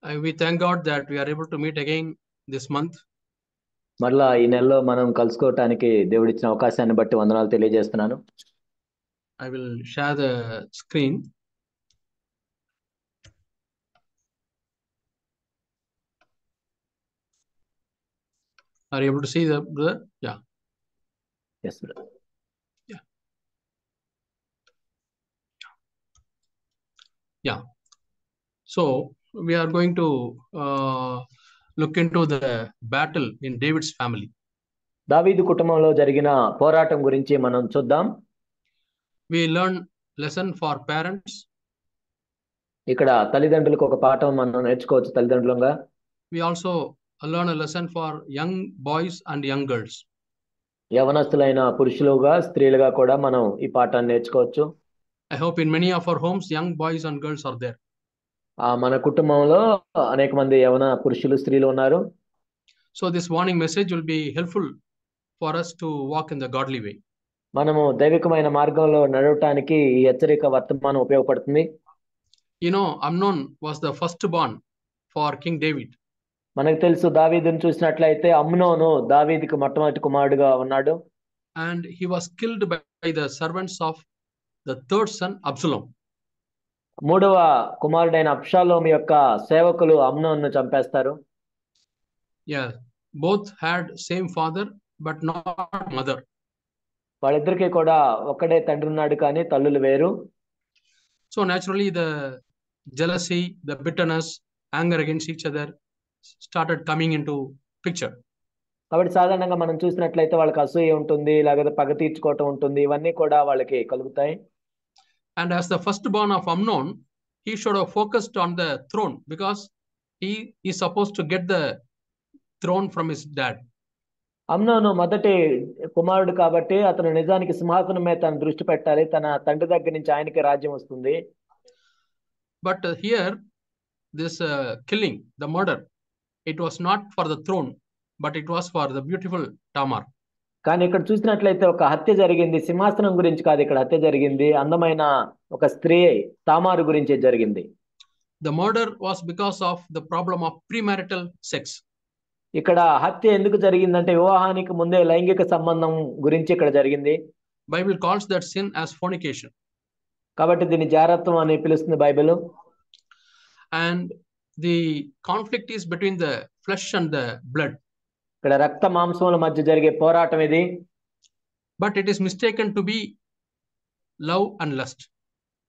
We thank God that we are able to meet again this month. మరలా ఈ నెలలో మనం కలుసుకోవటానికి దేవుడిచ్చిన అవకాశాన్ని బట్టి వందనాలు తెలియజేస్తున్నాను. I will share the screen. Are you able to see the brother? Yeah. Yes, brother. Yeah. So we are going to look into the battle in David's family. దావీదు కుటుంబంలో జరిగిన పోరాటం గురించి మనం చూద్దాం. We learn lesson for parents. ఇక్కడ తల్లిదండ్రులకు ఒక పాఠం మనం నేర్చుకోవచ్చు తల్లిదండ్రులుగా. We also learn a lesson for young boys and young girls. యవనస్తులైన పురుషులుగా స్త్రీలుగా కూడా మనం ఈ పాఠాన్ని నేర్చుకోవచ్చు. I hope in many of our homes young boys and girls are there. మన కుటుంబంలో అనేక మంది యవన పురుషులు స్త్రీలు ఉన్నారు. So this warning message will be helpful for us to walk in the godly way. మనము దైవికమైన మార్గంలో నడవటానికి ఈ హెచ్చరిక వర్తమానం ఉపయోగపడుతుంది. You know, Amnon was the firstborn for King David. మనకు తెలుసు దావీదును చూసినట్లయితే అమ్నోను దావీదుకు మొట్టమొదటి కుమారుడుగా ఉన్నాడు. And he was killed by the servants of the third son Absalom. మూడవ కుమారుడైన అబ్షాలోము యొక్క సేవకులు అమ్నోను చంపేస్తారు. Yeah, both had same father but not mother. వాళ్ళిద్దరికీ కూడా ఒక్కడే తండ్రి ఉన్నాడు కానీ తల్లులు వేరు. So naturally the jealousy, the bitterness, anger against each other started coming into picture. కాబట్టి సాధారణంగా మనం చూసినట్లయితే వాళ్ళకి అసూయ ఉంటుంది, లేకపోతే పగ తీర్చుకోవటం ఉంటుంది, ఇవన్నీ కూడా వాళ్ళకి కలుగుతాయి. And as the firstborn of Amnon, he should have focused on the throne because he is supposed to get the throne from his dad. అమ్నోను మొదటి కుమారుడు కాబట్టి అతను నిజానికి సింహాసనం మీద తన దృష్టి పెట్టాలి, తన తండ్రి దగ్గర నుంచి ఆయనకి రాజ్యం వస్తుంది. But here this killing, the murder, it was not for the throne but it was for the beautiful Tamar. కానీ ఇక్కడ చూసినట్లయితే ఒక హత్య జరిగింది, సింహాసనం గురించి కాదు ఇక్కడ హత్య జరిగింది, అందమైన ఒక స్త్రీ తామారు గురించి జరిగింది. The murder was because of the problem of premarital sex. ఇక్కడ హత్య ఎందుకు జరిగిందంటే వివాహానికి ముందే లైంగిక సంబంధం గురించి ఇక్కడ జరిగింది. Bible calls that sin as fornication. కాబట్టి దీన్ని జారత్వం అని పిలుస్తుంది Bible. And the conflict is between the flesh and the blood. ఇక్కడ రక్త మాంసముల మధ్య జరిగే పోరాటం ఇది. But it is mistaken to be love and lust.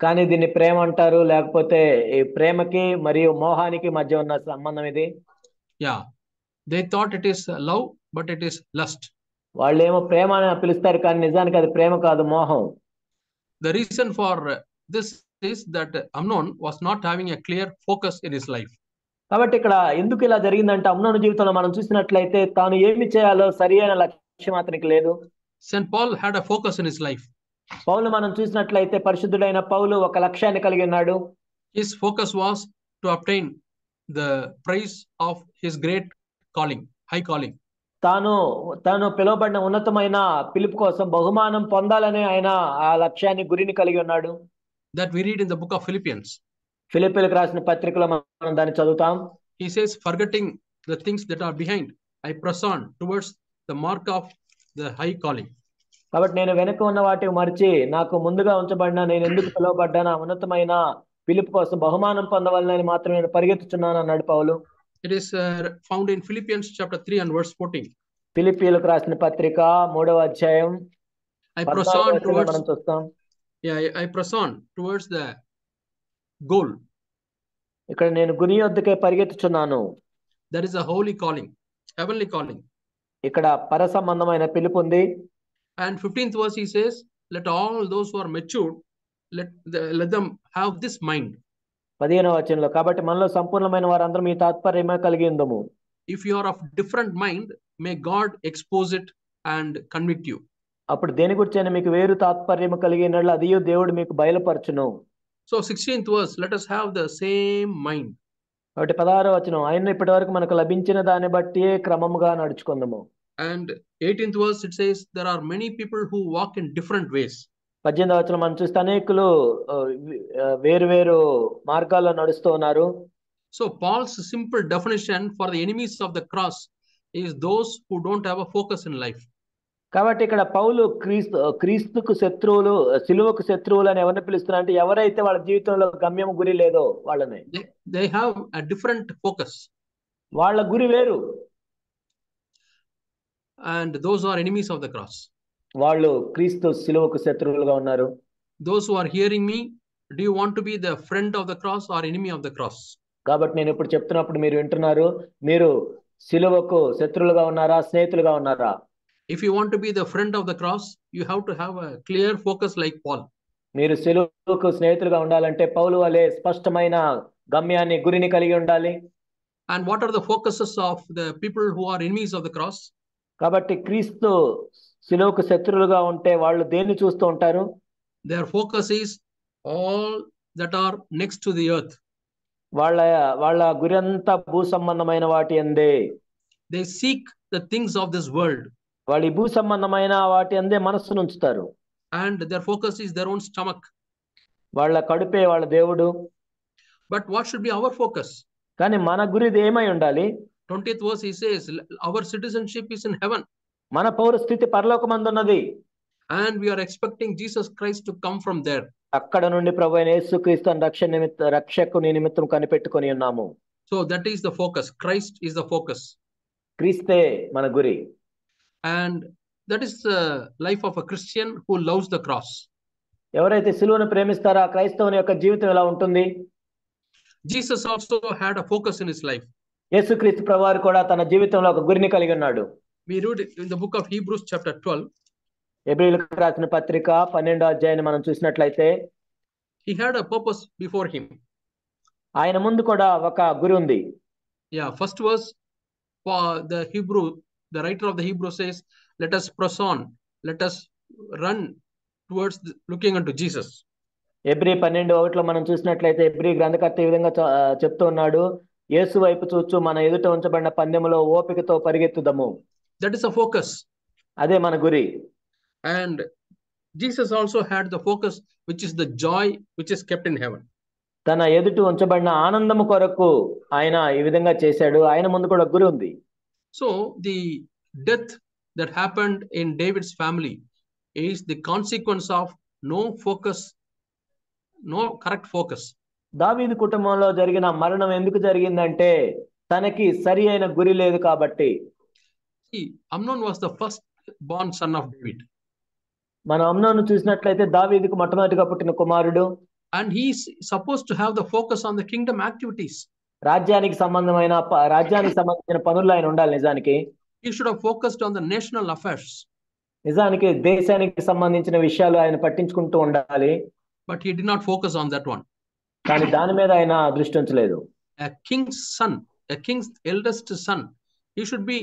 కానీ దీన్ని ప్రేమ అంటారు, లేకపోతే ఈ ప్రేమకి మరియు మోహానికి మధ్య ఉన్న సంబంధం ఇది. Yeah, they thought it is love but it is lust. వాళ్ళు ఏమో ప్రేమ అని పిలుస్తారు కానీ నిజానికి అది ప్రేమ కాదు, మోహం. The reason for this is that Amnon was not having a clear focus in his life. కాబట్టి ఇక్కడ ఎందుకు ఇలా జరిగిందంటే అమ్నోను జీవితంలో మనం చూసినట్లయితే తాను ఏమి చేయాలో సరి అయిన లక్ష్యం అతనికి లేదు. Saint Paul had a focus in his life. పౌలు మనం చూసినట్లయితే పరిశుద్ధుడైన పౌలు ఒక లక్ష్యాన్ని కలిగి ఉన్నాడు. His focus was to obtain the praise of his great calling, high calling. తాను పిలువబడిన ఉన్నతమైన పిలుపు కోసం బహుమానం పొందాలని ఆయన ఆ లక్ష్యాన్ని గురిని కలిగి ఉన్నాడు. That we read in the book of Philippians. ఫిలిప్పీయులకు రాసిన పత్రికలో మనం దాన్ని చదువుతాం. He says, forgetting the things that are behind, I press on towards the mark of the high calling. కాబట్టి నేను వెనక ఉన్న వాటిని మరిచి నాకు ముందుగా ఉంచబడిన నేను ఎందుకు పిలువబడ్డాను ఉన్నతమైన పిలుపు కోసం బహుమానం పొందవాలని మాత్రం నేను పరిగెత్తుచున్నాను అన్నాడు పౌలు. It is found in Philippians chapter 3 and verse 14. ఫిలిప్పీయులకు రాసిన పత్రిక 3వ అధ్యాయం I press on towards, మనం చూస్తాం. yeah, I press on towards the goal. ఇక్కడ నేను గురి వద్దకే పరిగెత్తుచున్నాను. That is a holy calling, heavenly calling. ఇక్కడ పర సంబంధమైన పిలుపు ఉంది. And 15th verse he says, let all those who are matured, let them have this mind. 15వ వచనంలో కాబట్టి మనలో సంపూర్ణమైన వారందరం ఈ తాత్పర్యమే కలిగి ఉందము. If you are of different mind, may God expose it and convict you. అప్పుడు దేని గురించైనా మీకు వేరు తాత్పర్యము కలిగినట్లు అది దేవుడు మీకు బయలుపరచును. So 16th verse, let us have the same mind. కాబట్టి 16వ వచనం ఆయన ఇప్పటి వరకు మనకు లభించిన దాన్ని బట్టి క్రమముగా నడుచుకుందాము. And 18th verse it says there are many people who walk in different ways. 18వ వచనం మనం చూస్తే అనేకులు వేరు వేరు మార్గాల్లో నడుస్తూ ఉన్నారు. So Paul's simple definition for the enemies of the cross is those who don't have a focus in life. కాబట్టి ఇక్కడ పౌలు క్రీస్తుకు శత్రువులు, సిలువకు శత్రువులు అని ఎవరిని పిలుస్తున్నా అంటే ఎవరైతే వాళ్ళ జీవితంలో గమ్యం గురి లేదో వాళ్ళని. They have a different focus. వాళ్ళ గురి వేరు. And those are enemies of the cross. వాళ్ళు క్రీస్తు సిలువకు శత్రువులుగా ఉన్నారు. Those who are hearing me, do you want to be the friend of the cross or enemy of the cross? కాబట్టి నేను ఇప్పుడు చెప్తున్నప్పుడు మీరు వింటున్నారు, మీరు సిలువకు శత్రువులుగా ఉన్నారా, స్నేహితులుగా ఉన్నారా? If you want to be the friend of the cross, you have to have a clear focus like Paul. మీరు సిలువకు స్నేహితులుగా ఉండాలంటే పౌలు వలె స్పష్టమైన గమ్యాన్ని, గురిని కలిగి ఉండాలి. And what are the focuses of the people who are enemies of the cross? కాబట్టి క్రీస్తు సిలువకు శత్రువులుగా ఉంటే వాళ్ళు దేన్ని చూస్తూ ఉంటారు? Their focus is all that are next to the earth. వాళ్ళ గురి అంతా భూ సంబంధమైన వాటి అందే. They seek the things of this world. వాళ్ళు భూ సంబంధమైన వాటి అందే మనస్సును ఉంచుతారు. And their focus is their own stomach. వాళ్ళ కడుపే వాళ్ళ దేవుడు. But what should be our focus? కానీ మన గురి ఏమై ఉండాలి? 20th verse he says, our citizenship is in heaven. మన పౌరస్థితి పరలోకమందున్నది. And we are expecting Jesus Christ to come from there. అక్కడ నుండి ప్రభువైన యేసుక్రీస్తును రక్షకుని నిమిత్తం కనిపెట్టుకొని ఉన్నాము. So that is the focus. Christ is the focus. క్రీస్తే మన గురి. And that is the life of a Christian who loves the cross. ఎవరైతే సిలువను ప్రేమిస్తారో ఆ క్రైస్తవుని యొక్క జీవితం ఎలా ఉంటుంది? Jesus also had a focus in his life. యేసుక్రీస్తు ప్రభువారు కూడా తన జీవితంలో ఒక గురిని కలిగి ఉన్నాడు. We read in the book of Hebrews chapter 12. హెబ్రీయులకు రాసిన పత్రిక 12వ అధ్యాయాన్ని మనం చూసినట్లయితే he had a purpose before him. ఆయన ముందు కూడా ఒక గురి ఉంది. Yeah, first verse for the writer of the Hebrew says, let us press on, let us run towards looking unto Jesus. Hebrews 12:1లో మనం చూసినట్లయితే హెబ్రీ గ్రంథకర్త ఈ విధంగా చెప్తూ ఉన్నాడు, యేసు వైపు చూచు మన ఎదుట ఉంచబడిన పందెములో ఓపికతో పరిగెత్తుదము. That is a focus. అదే మన గురి. And Jesus also had the focus, which is the joy which is kept in heaven. తన ఎదుట ఉంచబడిన ఆనందము కొరకు ఆయన ఈ విధంగా చేశాడు. ఆయన ముందు కూడా గురి ఉంది. So the death that happened in David's family is the consequence of no focus, no correct focus. దావీదు కుటుంబంలో జరిగిన మరణం ఎందుకు జరిగిందంటే తనకి సరి అయిన గురి లేదు కాబట్టి. Amnon was the first born son of David. మనం అమ్నోను చూసినట్లయితే దావీదుకు మొట్టమొదటిగా పుట్టిన కుమారుడు. And he is supposed to have the focus on the kingdom activities. రాజ్యానికి సంబంధించిన పనుల్లో ఆయన ఉండాలి. నిజానికి he should have focused on the national affairs. నిజానికి దేశానికి సంబంధించిన విషయాలు ఆయన పట్టించుకుంటూ ఉండాలి. But he did not focus on that one. కానీ దాని మీద ఆయన దృష్టి ఉంచలేదు. A king's son, a king's eldest son, he should be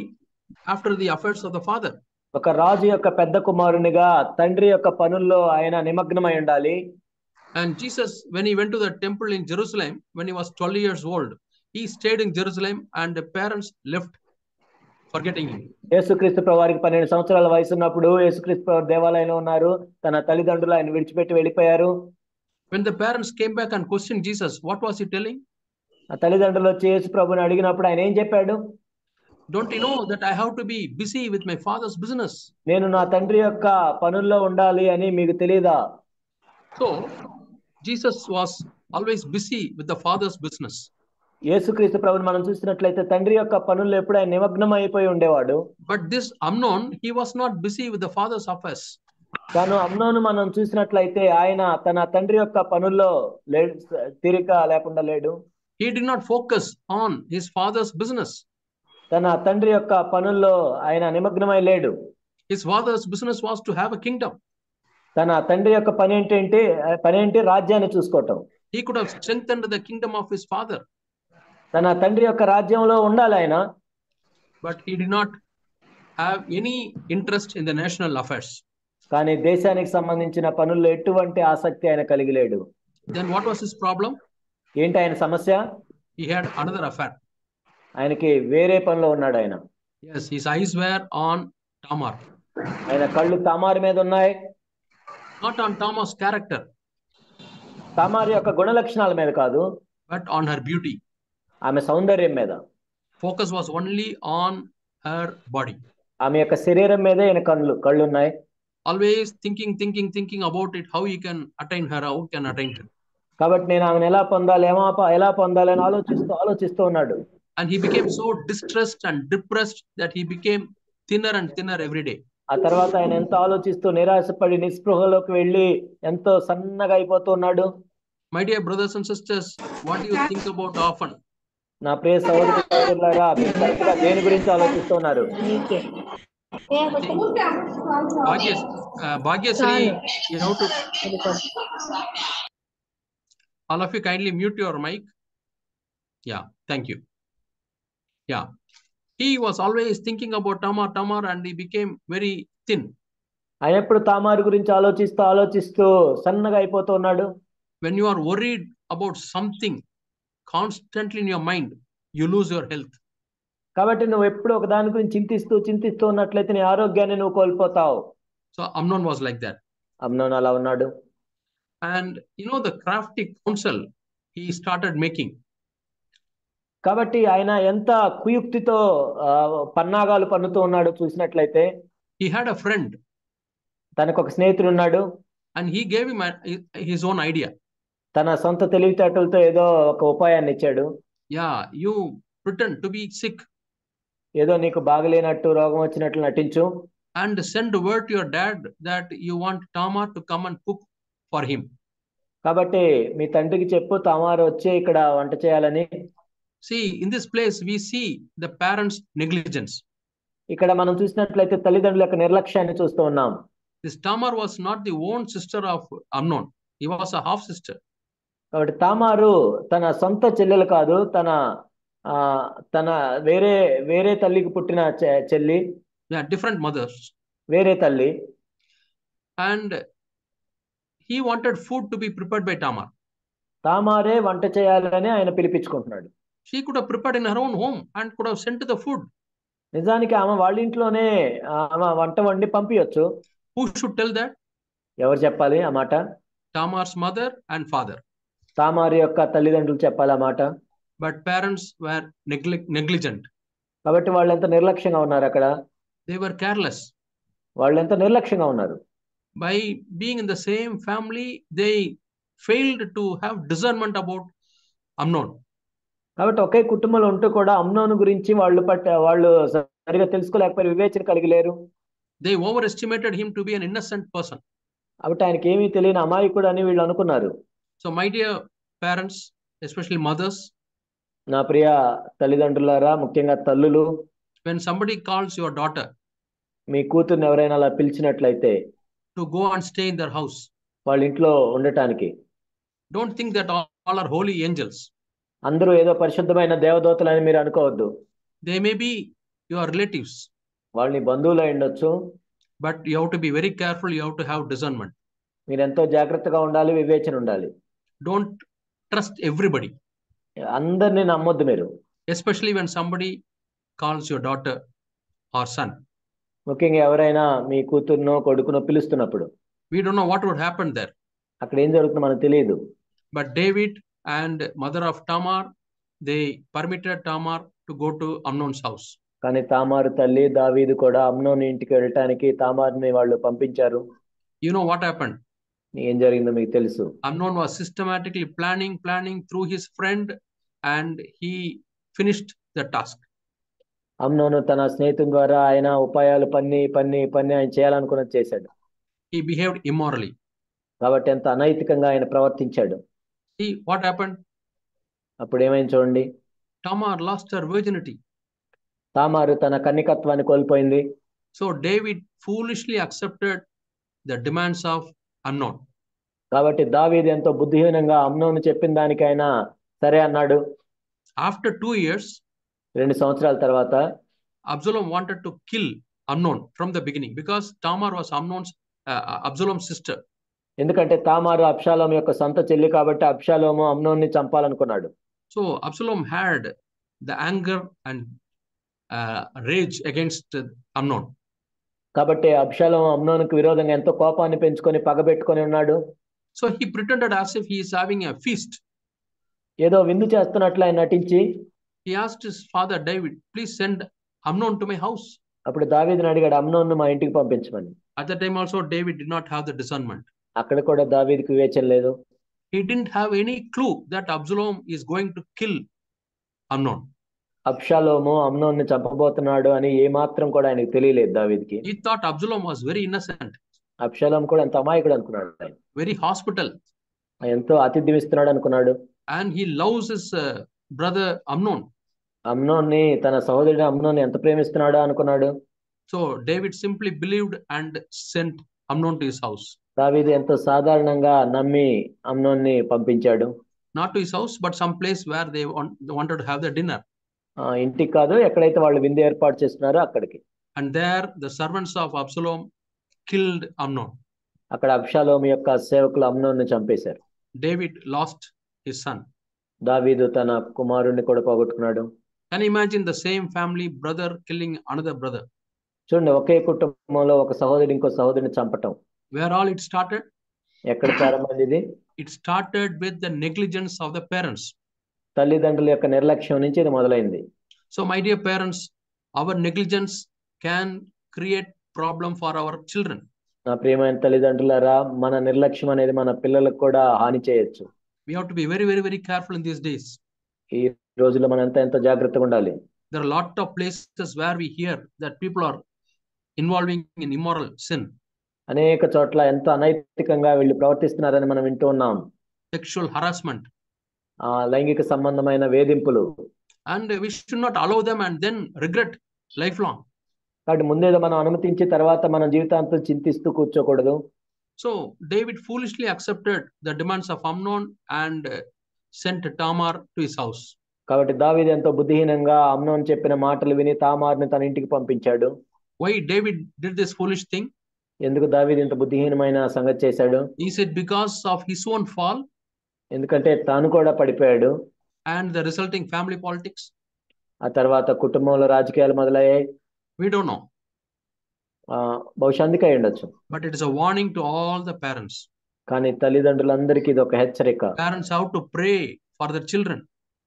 after the affairs of the father. ఒక రాజు యొక్క పెద్ద కుమారునిగా తండ్రి యొక్క పనుల్లో ఆయన నిమగ్నమై ఉండాలి. And Jesus, when he went to the temple in Jerusalem, when he was 12 years old, he stayed in Jerusalem and the parents left, forgetting him. యేసుక్రీస్తు ప్రభువారికి 12 సంవత్సరాల వయసు ఉన్నప్పుడు యేసుక్రీస్తు ప్రభువు దేవాలయంలో ఉన్నారు. తన తల్లిదండ్రులు ఆయన విడిచిపెట్టి వెళ్ళిపోయారు. When the parents came back and questioned Jesus, what was he telling? ఆ తల్లిదండ్రులు వచ్చి యేసు ప్రభువుని అడిగినప్పుడు ఆయన ఏం చెప్పాడు? Don't you know that I have to be busy with my father's business? నేను నా తండ్రి యొక్క పనుల్లో ఉండాలి అని మీకు తెలియదా? So Jesus was always busy with the father's business. యేసుక్రీస్తు ప్రభువుని మనం చూసినట్లయితే తండ్రి యొక్క పనుల్లో ఎప్పుడు ఆయన నిమగ్నం అయిపోయి ఉండేవాడు. But this Amnon, he was not busy with the father's affairs. కానీ అమ్నోను మనం చూసినట్లయితే ఆయన తన తండ్రి యొక్క పనుల్లో తీరిక లేకుండా లేడు. He did not focus on his father's business. తన తండ్రి యొక్క పనుల్లో ఆయన నిమగ్నమై లేడు. His father's business was to have a kingdom. తన తండ్రి యొక్క పని ఏంటి? రాజ్యాన్ని చూసుకోవటం. He could have strengthened the kingdom of his father. తన తండ్రి యొక్క రాజ్యంలో ఉండాలి ఆయన. But he did not have any interest in the national affairs. కానీ దేశానికి సంబంధించిన పనుల్లో ఎటువంటి ఆసక్తి ఆయన కలిగి లేడు. Then what was his problem? ఏంటి ఆయన సమస్య? He had another affair. ఆయనకి వేరే పనిలో ఉన్నాడు ఆయన. Yes, his eyes were on Tamar. ఆయన కళ్ళు తామారు మీద ఉన్నాయి. Not on Tamar's character. తామారు యొక్క గుణ లక్షణాల మీద కాదు. But on her beauty. ఆమె సౌందర్యం మీద, Focus was only on her body. ఆమె యొక్క శరీరం మీదే ఈయన కళ్ళు ఉన్నాయి. Always thinking about it, how he can attain her, how he can attain her. కాబట్టి నేను ఆమెను ఎలా పొందాలి, ఎలా పొందాలి అని ఆలోచిస్తూ ఉన్నాడు. And he became so distressed and depressed that he became thinner and thinner every day. ఆ తర్వాత ఆయన ఎంతో ఆలోచిస్తూ నిరాశపడి నిస్పృహలోకి వెళ్ళి ఎంతో సన్నగా అయిపోతున్నాడు. My dear brothers and sisters, what do you think about often? నా ప్రియ సహోదరులారా, మీరు కరెక్ట్గా దేని గురించి ఆలోచిస్తున్నారు? Bhagyasri, you know to all of you kindly mute your mic. Yeah, thank you. Yeah, he was always thinking about Tamar and he became very thin. ఆయన ఎప్పుడు తామారు గురించి ఆలోచిస్తూ సన్నగా అయిపోతున్నాడు. When you are worried about something constantly in your mind, you lose your health. కాబట్టి నువ్వు ఎప్పుడు ఒక దాని గురించి చింతిస్తూ ఉన్నట్లయితే నీ ఆరోగ్యాన్ని నువ్వు కోల్పోతావు. So Amnon was like that. అమ్నోను అలా ఉన్నాడు. And you know the crafty counsel he started making. కాబట్టి ఆయన ఎంత కుయుక్తితో పన్నాగాలు పన్నుతూ ఉన్నాడో చూసినట్లయితే, he had a friend. తనకు ఒక స్నేహితుడు ఉన్నాడు. And he gave him his own idea. తన సొంత తెలివితేటలతో ఏదో ఒక ఉపాయాన్ని ఇచ్చాడు. Yeah, you pretend to be sick. ఏదో నీకు బాగలేనట్టు, రోగం వచ్చినట్లు నటించు. And send word to your dad that you want Tamar to come and cook for him. కాబట్టి మీ తండ్రికి చెప్పు తామారు వచ్చి ఇక్కడ వంట చేయాలని. See, in this place we see the parents' negligence. ఇక్కడ మనం చూసినట్లయితే తల్లిదండ్రుల యొక్క నిర్లక్ష్యాన్ని చూస్తూ ఉన్నాం. This Tamar was not the own sister of Amnon. He was a half sister. కాబట్టి తామారు తన సొంత చెల్లెలు కాదు, తన వేరే తల్లికి పుట్టిన చెల్లి. Yeah, different mothers. వేరే తల్లి. And he wanted food to be prepared by Tamar. తామారే వంట చేయాలని ఆయన పిలిపించుకుంటున్నాడు. She could have prepared in her own home and could have sent the food. నిజానికి ఆమె వాళ్ళ ఇంట్లోనే ఆమె వంట వండి పంపించొచ్చు. Who should tell that? ఎవరు చెప్పాలి ఆ మాట? Tamar's mother and father. తామారు యొక్క తల్లిదండ్రులు చెప్పాలి ఆ మాట. But parents were negligent. కాబట్టి వాళ్ళు ఎంత నిర్లక్ష్యంగా ఉన్నారు అక్కడ. They were careless. వాళ్ళు ఎంత నిర్లక్ష్యంగా ఉన్నారు. By being in the same family, they failed to have discernment about Amnon. కాబట్టి ఒకే కుటుంబంలో ఉంటూ కూడా అమ్నోను గురించి వాళ్ళు సరిగా తెలుసుకోలేకపోయారు, వివేచన కలిగి లేరు. They overestimated him to be an innocent person. కాబట్టి ఆయనకి ఏమీ తెలియని అమాయకుడు అని వీళ్ళు అనుకున్నారు. So my dear parents, especially mothers, నా ప్రియ తల్లిదండ్రులారా, ముఖ్యంగా తల్లులు, when somebody calls your daughter మీ కూతుర్ని ఎవరైనా అలా పిలిచినట్లయితే to go and stay in their house, వాళ్ళ ఇంట్లో ఉండటానికి, don't think that all are holy angels. అందరూ ఏదో పరిశుద్ధమైన దేవదూతలని మీరు అనుకోవద్దు. They may be your relatives. వాళ్ళని బంధువులు అయి ఉండొచ్చు. But you have to be very careful. You have to have discernment. మీరు ఎంతో జాగ్రత్తగా ఉండాలి, వివేచన ఉండాలి. Don't trust everybody. అందరిని నమ్మొద్దు మీరు. Especially when somebody calls your daughter or son. ముఖ్యంగా ఎవరైనా మీ కూతుర్నో కొడుకునో పిలుస్తున్నప్పుడు. We don't know what would happen there. అక్కడ ఏం జరుగుతుందో మనకు తెలియదు. But David and mother of Tamar, they permitted Tamar to go to Amnon's house. కానీ తామారు తల్లి దావీదు కూడా అమ్నోని ఇంటికి వెళ్ళటానికి తామారుని వాళ్ళు పంపించారు. You know what happened? ఏం జరిగిందో మీకు తెలుసు. Amnon was systematically planning through his friend and he finished the task. అమ్నోను తన స్నేహితుని ద్వారా ఆయన ఉపాయాలు పన్ని ఆయన చేయాలనుకున్నది చేశాడు. He behaved immorally. కాబట్టి ఎంత అనైతికంగా ఆయన ప్రవర్తించాడు. See what happened? అప్పుడు ఏమైంది చూడండి. Tamar lost her virginity. తామారు తన కన్నికత్వాన్ని కోల్పోయింది. So David foolishly accepted the demands of Amnon. కాబట్టి దావీదు ఎంతో బుద్ధిహీనంగా అమ్నోను చెప్పిన దానికి ఆయన సరే అన్నాడు. After 2 years, 2 సంవత్సరాల తర్వాత Absalom wanted to kill Amnon from the beginning because Tamar was Absalom's sister. ఎందుకంటే తామారు అబ్షాలోము యొక్క సొంత చెల్లి కాబట్టి అబ్షాలోము అమ్నోన్ని చంపాలనుకున్నాడు. So Absalom had the anger and rage against Amnon. కాబట్టి అబ్షాలోము అమ్నోనుకు విరోధంగా ఎంతో కోపాన్ని పెంచుకొని పగబెట్టుకొని ఉన్నాడు. So he pretended as if he is having a feast. ఏదో విందు చేస్తున్నట్లు ఆయన నటించి he asked his father David, please send Amnon to my house. అప్పుడు దావీదుని అడిగాడు, అమ్నోన్ను మా ఇంటికి పంపించమని. At that time also David did not have the discernment. అక్కడ కూడా దావీదుకి వివేచన లేదు. He didn't have any clue that Absalom is going to kill Amnon. అబ్షాలోము అమ్నోన్ని చంపబోతున్నాడు అని ఏ మాత్రం కూడా ఆయనకు తెలియలేదు దావీదుకి. He thought Absalom was very innocent. అబ్షాలోము కూడా ఎంత అమాయకుడు అనుకున్నాడు ఆయన. Very hospital. ఎంతో ఆతిథ్యం ఇస్తున్నాడు అనుకున్నాడు. And he loves his brother Amnon. అమ్నోన్ని, తన సహోదరుడు అమ్నోన్ని ఎంత ప్రేమిస్తున్నాడో అనుకున్నాడు. So David simply believed and sent Amnon to his house. దావీదు ఎంతో సాధారణంగా నమ్మి అమ్నోన్ని పంపించాడు. Not to his house, but some place where they wanted to have their dinner. ఇంటికి కాదు, ఎక్కడైతే వాళ్ళు విందు ఏర్పాటు చేస్తున్నారో అక్కడికి. And there the servants of Absalom killed Amnon. అక్కడ అబ్షాలోము యొక్క సేవకులు అమ్నోన్ని చంపేశారు. David lost his son. దావీదు తన కుమారుణ్ణి కూడా పోగొట్టుకున్నాడు. Can you imagine the same family, brother killing another brother? చూడండి, ఒకే కుటుంబంలో ఒక సహోదరుడు ఇంకో సహోదరుని చంపటం. Where all it started? ఎక్కడ ప్రారంభమైంది ఇది? It started with the negligence of the parents. తల్లిదండ్రుల యొక్క నిర్లక్ష్యం నుంచి ఇది మొదలైంది. So my dear parents, our negligence can create problem for our children. నా ప్రియమైన తల్లిదండ్రులారా, మన నిర్లక్ష్యం అనేది మన పిల్లలకు కూడా హాని చేయొచ్చు. We have to be very, very, very careful in these days. ఈ రోజుల్లో మనం ఎంతో జాగ్రత్తగా ఉండాలి. There are a lot of places where we hear that people are involving in immoral sin. అనేక చోట్ల ఎంతో అనైతికంగా వీళ్ళు ప్రవర్తిస్తున్నారని మనం వింటూ ఉన్నాం. Sexual harassment. లైంగిక సంబంధమైన వేధింపులు. And we should not allow them and then regret lifelong. కాబట్టి ముందేదో మనం అనుమతించి తర్వాత మన జీవితాంతం చింతిస్తూ కూర్చోకూడదు. So David foolishly accepted the demands of Amnon and sent Tamar to his house. కాబట్టి దావీదు ఎంతో బుద్ధిహీనంగా అమ్నోను చెప్పిన మాటలు విని తామారుని తన ఇంటికి పంపించాడు. Why David did this foolish thing? ఎందుకు దావీదు ఇంత బుద్ధిహీనమైన సంగతి చేశాడు? He said because of his own fall. ఎందుకంటే తాను కూడా పడిపోయాడు. And the resulting family politics. ఆ తర్వాత కుటుంబంలో రాజకీయాలు మొదలయ్యాయి. We don't know. బహుశా అందుకే అయి ఉండొచ్చు. But it is a warning to all the parents. కానీ తల్లిదండ్రులందరికీ ఇది ఒక హెచ్చరిక. Parents have to pray for their children.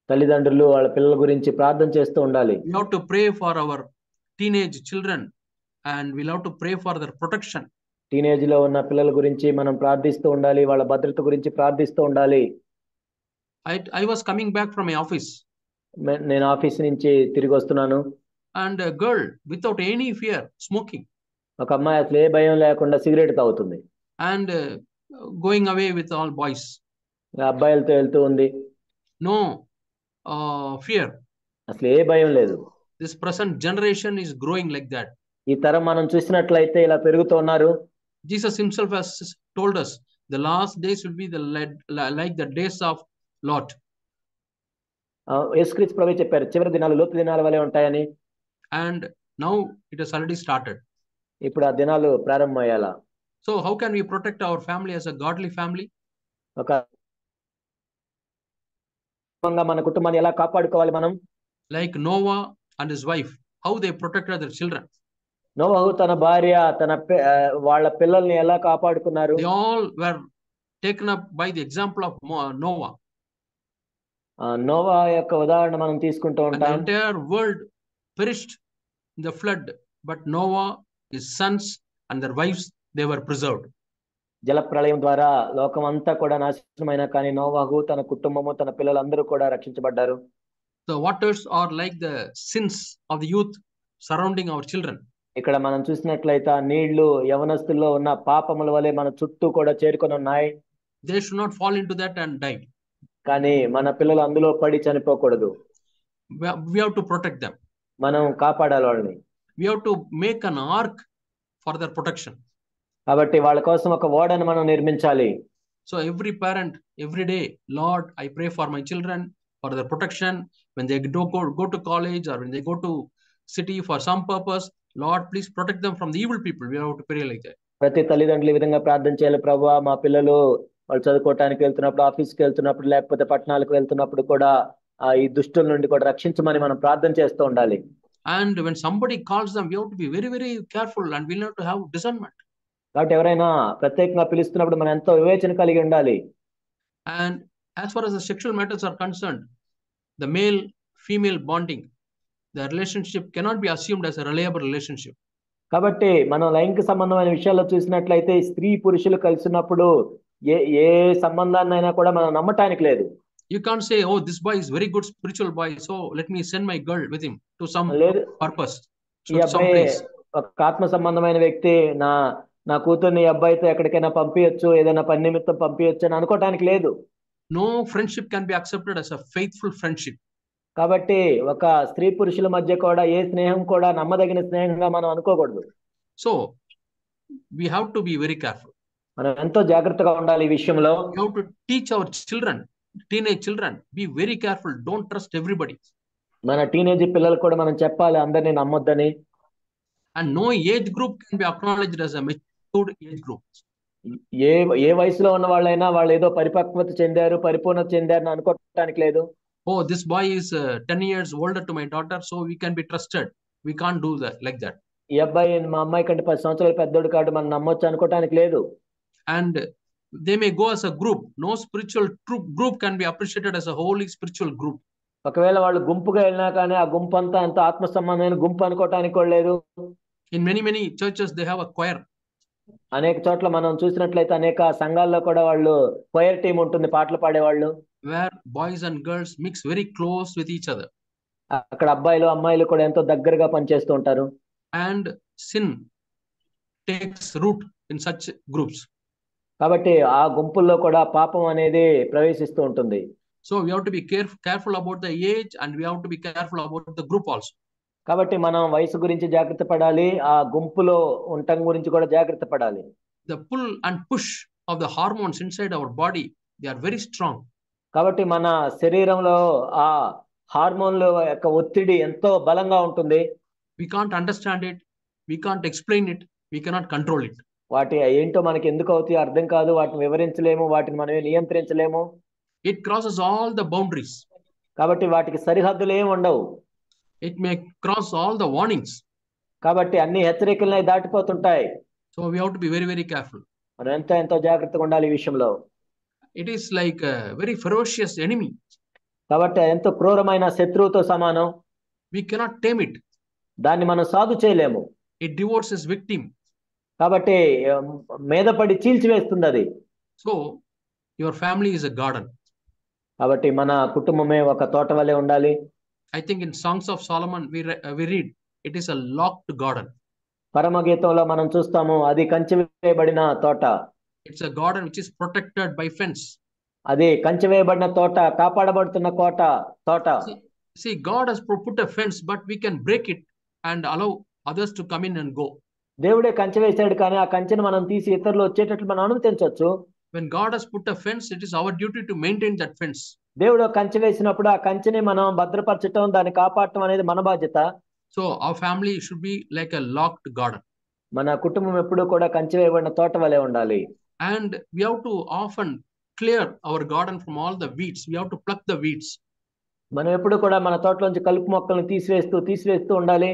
తల్లిదండ్రులు వాళ్ళ పిల్లల గురించి ప్రార్థన చేస్తూ ఉండాలి. We have to pray for our teenage children and we'll have to pray for their protection. Teenage లో ఉన్న పిల్లల గురించి మనం ప్రార్థిస్తూ ఉండాలి, వాళ్ళ భద్రత గురించి ప్రార్థిస్తూ ఉండాలి. I was coming back from my office. నేను ఆఫీస్ నుంచి తిరిగి వస్తున్నాను. And a girl without any fear smoking. ఒక అమ్మాయి అసలు ఏ భయం లేకుండా సిగరెట్ తాగుతుంది. And going away with all boys. అబ్బాయిలతో వెళ్తూ ఉంది. No fear. అసలు ఏ భయం లేదు. This present generation is growing like that. ఈ తరం మనం చూసినట్లయితే ఇలా పెరుగుతూ ఉన్నారు. Jesus himself has told us the last days will be like the days of Lot. యేసుక్రీస్తు ప్రభువు చెప్పారు చివరి దినాలు లోతు దినాల వలె ఉంటాయని. And now it has already started. ఇప్పుడు ఆ దినాలు ప్రారంభమయ్యాలా? So how can we protect our family as a godly family? ఒక మన కుటుంబాన్ని ఎలా కాపాడుకోవాలి మనం? Like Noah and his wife, how they protected their children. నోవహు తన భార్య వాళ్ళ పిల్లల్ని ఎలా కాపాడుకున్నారు? They all were taken up by the example of Noah. Noah యొక్క ఉదాహరణ మనం తీసుకుంటూ ఉంటాం. The entire world perished in the flood, but Noah, his sons and their wives, they were preserved. జల ప్రళయం ద్వారా లోకం అంతా కూడా నాశనమైన, కానీ నోవాహు తన కుటుంబము తన పిల్లలందరూ కూడా రక్షించబడ్డారు. The waters are like the sins of the youth surrounding our children. ఇక్కడ మనం చూసినట్లయితే ఆ నీళ్లు యవనస్తుల్లో ఉన్న పాపముల వలె మన చుట్టూ కూడా చేరుకొని ఉన్నాయి. They should not fall into that and die. కానీ మన పిల్లలు అందులో పడి చనిపోకూడదు. We have to protect them. మనం కాపాడాలి వాళ్ళని. We have to make an ark for their protection. కాబట్టి వాళ్ళ కోసం ఒక ఓడను మనం నిర్మించాలి. So every parent, every day, Lord, I pray for my children for their protection when they go to college or when they go to city for some purpose. Lord, please protect them from the evil people. We have to pray like that. ప్రతి తల్లిదండ్రులు ఈ విధంగా ప్రార్థన చేయాలి. ప్రభువా, మా పిల్లలు వాళ్ళు చదువుకోవటానికి వెళ్తున్నప్పుడు, ఆఫీస్కి వెళ్తున్నప్పుడు, లేకపోతే పట్టణాలకు వెళ్తున్నప్పుడు కూడా ఈ దుష్టుల నుండి కూడా రక్షించమని మనం ప్రార్థన చేస్తూ ఉండాలి. And when somebody calls them, we have to be very, very careful and we'll have to have discernment. కాబట్టి ఎవరైనా ప్రత్యేకంగా పిలుస్తున్నప్పుడు మనం ఎంతో వివేచన కలిగి ఉండాలి. And as far as the sexual matters are concerned, the male female bonding, the relationship cannot be assumed as a reliable relationship. కాబట్టి మనం లైంగిక సంబంధమైన విషయాల్లో చూసినట్లయితే స్త్రీ పురుషులు కలిసినప్పుడు ఏ ఏ సంబంధాన్నైనా కూడా మనం నమ్మటానికి లేదు. You can't say, oh, this boy is very good spiritual boy, so let me send my girl with him to some లేదు, purpose, ఈ so some అబ్బాయి place. ఒక ఆత్మ సంబంధమైన వ్యక్తి, నా నా కూతుర్ని ఈ అబ్బాయితో ఎక్కడికైనా పంపించచ్చు, ఏదైనా పని నిమిత్తం పంపించచ్చు అని అనుకోవటానికి లేదు. No friendship can be accepted as a faithful friendship. కాబట్టి ఒక స్త్రీ పురుషుల మధ్య కూడా ఏ స్నేహం కూడా నమ్మదగిన స్నేహంగా మనం అనుకోకూడదు. So we have to be very careful. మనం ఎంతో జాగ్రత్తగా ఉండాలి ఈ విషయంలో. We have to teach our children, teenage children, be very careful, don't trust everybody. మన టీనేజ్ పిల్లలకు కూడా మనం చెప్పాలి అందరినీ నమ్మొద్దని. And no age group can be acknowledged as a matured age group. ఏ ఏ వయసులో ఉన్న వాళ్ళైనా వాళ్ళు ఏదో పరిపక్వత చెందారు, పరిపూర్ణత చెందారు అని అనుకోవటానికి లేదు. Oh, this boy is 10 years older to my daughter, so we can be trusted. We can't do that like that. ఈ అబ్బాయి మా అమ్మాయి కంటే 10 సంవత్సరాలు పెద్దోడు కాబట్టి మనం నమ్మొచ్చు అనుకోవటానికి లేదు. And they may go as a group. No spiritual group can be appreciated as a holy spiritual group. ఒకవేళ వాళ్ళు గుంపుగా వెళ్ళినా కానీ ఆ గుంపు అంతా ఎంతో ఆత్మ సంబంధమైన గుంపు అనుకోవటానికి కూడా లేదు. In many churches they have a choir. అనేక చోట్ల మనం చూసినట్లయితే అనేక సంఘాల్లో కూడా వాళ్ళు choir టీం ఉంటుంది, పాటలు పాడేవాళ్ళు. Where boys and girls mix very close with each other. అక్కడ అబ్బాయిలు అమ్మాయిలు కూడా ఎంతో దగ్గరగా పనిచేస్తూ ఉంటారు. And sin takes root in such groups. కాబట్టి ఆ గుంపుల్లో కూడా పాపం అనేది ప్రవేశిస్తూ ఉంటుంది. So we have to be careful about the age, and we have to be careful about the group also. కాబట్టి మనం వయసు గురించి జాగ్రత్త పడాలి, ఆ గుంపులో ఉండటం గురించి కూడా జాగ్రత్త పడాలి. The pull and push of the hormones inside our body, they are very strong. కాబట్టి మన శరీరంలో ఆ హార్మోన్ల యొక్క ఒత్తిడి ఎంతో బలంగా ఉంటుంది. We can't understand it, we can't explain it, we cannot control it. వాటి ఏంటో మనకి ఎందుకు అవుతాయో అర్థం కాదు, వాటిని వివరించలేము, వాటిని మనమే నియంత్రించలేము. It crosses all the boundaries. కాబట్టి వాటికి సరిహద్దులు ఏమి ఉండవు. It may cross all the warnings. కాబట్టి అన్ని హెచ్చరికలను దాటిపోతుంటాయి. So we have to be very careful. మనం ఎంతో జాగ్రత్తగా ఉండాలి ఈ విషయంలో. It is like a very ferocious enemy. కాబట్టి ఎంతో క్రూరమైన శత్రువుతో సమానం. We cannot tame it. దాన్ని మనం సాధు చేయలేము. It devours its victim. కాబట్టి మీద పడి చీల్చివేస్తుంది అది. So your family is a garden. కాబట్టి మన కుటుంబమే ఒక తోట వలె ఉండాలి. I think in Songs of Solomon we read it is a locked garden. పరమగీతంలో మనం చూస్తాము అది కంచె వేయబడిన తోట. It's a garden which is protected by fence. అది కంచె వేయబడిన తోట, కాపాడబడుతున్న తోట. See, God has put a fence, but we can break it and allow others to come in and go. దేవుడే కంచె వేశాడు, కానీ ఆ కంచెను మనం తీసి ఇతరులు వచ్చేటట్లు మనం అనుమతించవచ్చు. When God has put a fence, it is our duty to maintain that fence. దేవుడు కంచె వేసినప్పుడు ఆ కంచెని మనం భద్రపరచడం, దాన్ని కాపాడటం అనేది మన బాధ్యత. So our family should be like a locked garden. మన కుటుంబం ఎప్పుడూ కూడా కంచె వేయబడిన తోట వలె ఉండాలి. And we have to often clear our garden from all the weeds. We have to pluck the weeds. మనం ఎప్పుడు కూడా మన తోటలోంచి కలుపు మొక్కలను తీసివేస్తూ ఉండాలి.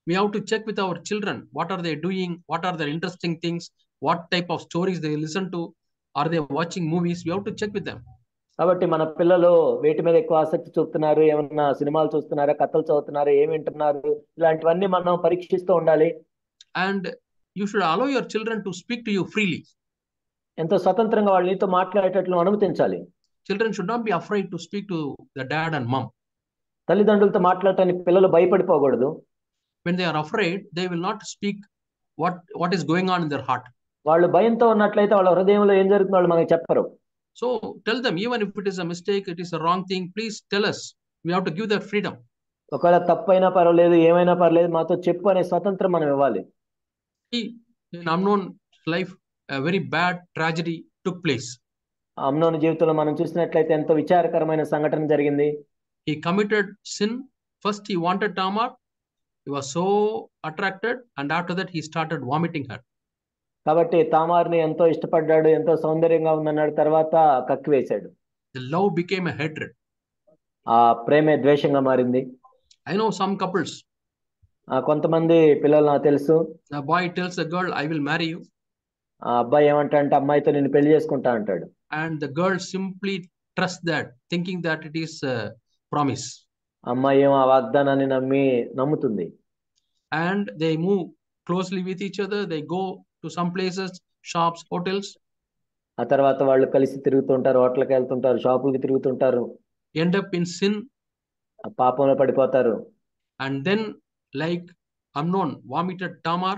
We have to check with our children, what are they doing, what are their interesting things, what type of stories they listen to, are they watching movies? We have to check with them. కాబట్టి మన పిల్లలు వేటి మీద ఎక్కువ ఆసక్తి చూపుతున్నారు, ఏమన్నా సినిమాలు చూస్తున్నారా, కథలు చదువుతున్నారా, ఏమి వింటున్నారు, ఇలాంటివన్నీ మనం పరీక్షిస్తూ ఉండాలి. And you should allow your children to speak to you freely. ఎంతో స్వతంత్రంగా వాళ్ళు నీతో మాట్లాడేటట్లు అనుమతించాలి. Children should not be afraid to speak to the dad and mom. తల్లిదండ్రులతో మాట్లాడటానికి పిల్లలు భయపడిపోకూడదు. When they are afraid, they will not speak what is going on in their heart. వాళ్ళు భయంతో ఉన్నట్లయితే వాళ్ళ హృదయంలో ఏం జరుగుతుందో వాళ్ళు మనకు చెప్పరు. So tell them, even if it is a mistake, it is a wrong thing, please tell us. We have to give that freedom. ఒకవేళ తప్పైనా పర్వాలేదు, ఏమైనా పర్లేదు, మాతో చెప్పు అనే స్వతంత్రం మనం ఇవ్వాలి. In Amnon's life, a very bad tragedy took place. అమ్నోను జీవితంలో మనం చూసినట్లయితే ఎంతో విచారకరమైన సంఘటన జరిగింది. He committed sin. First he wanted Tamar. He was so attracted, and after that he started vomiting her. కాబట్టి తామార్ని ఎంతో ఇష్టపడ్డాడు, ఎంతో సౌందర్యంగా ఉందన్నాడు, తర్వాత కక్కివేశాడు. The love became a hatred. ఆ ప్రేమే ద్వేషంగా మారింది. I know some couples. కొంతమంది పిల్లలు నాకు తెలుసు. The boy tells the girl, I will marry you. ఆ అబ్బాయి ఏమంటాడంటే అమ్మాయితో నేను పెళ్లి చేసుకుంటా అంటాడు. And the girl simply trusts that, thinking that it is a promise. అమ్మాయి ఏమో ఆ వాగ్దానాన్ని నమ్ముతుంది. And they move closely with each other. They go to some places, shops, hotels, ఆ తర్వాత వాళ్ళు కలిసి తిరుగుతుంటారు, హోటల్కి వెళ్తుంటారు, షాపులకి తిరుగుతుంటారు, end up in sin. ఆ పాపంలో పడిపోతారు. And then, like Amnon vomited Tamar,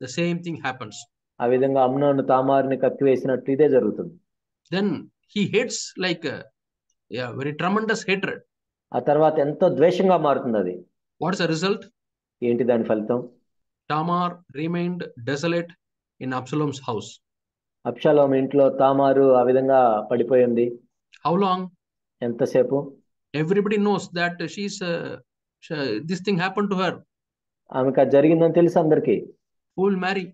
the same thing happens. ఆ విధంగా అమ్నోను తామారుని కప్పివేసినట్టు ఇదే జరుగుతుంది. Then he hates like a very tremendous hatred. ఆ తర్వాత ఎంతో ద్వేషంగా మారుతుంది అది. What is the result? ఏంటి దాని ఫలితం? Tamar remained desolate in Absalom's house. అబ్షాలోము ఇంట్లో తామారు ఆ విధంగా పడిపోయింది. How long? ఎంతసేపు? Everybody knows that this thing happened to her. ఆమెకు అది జరిగిందని తెలుసు అందరికి. Who will marry?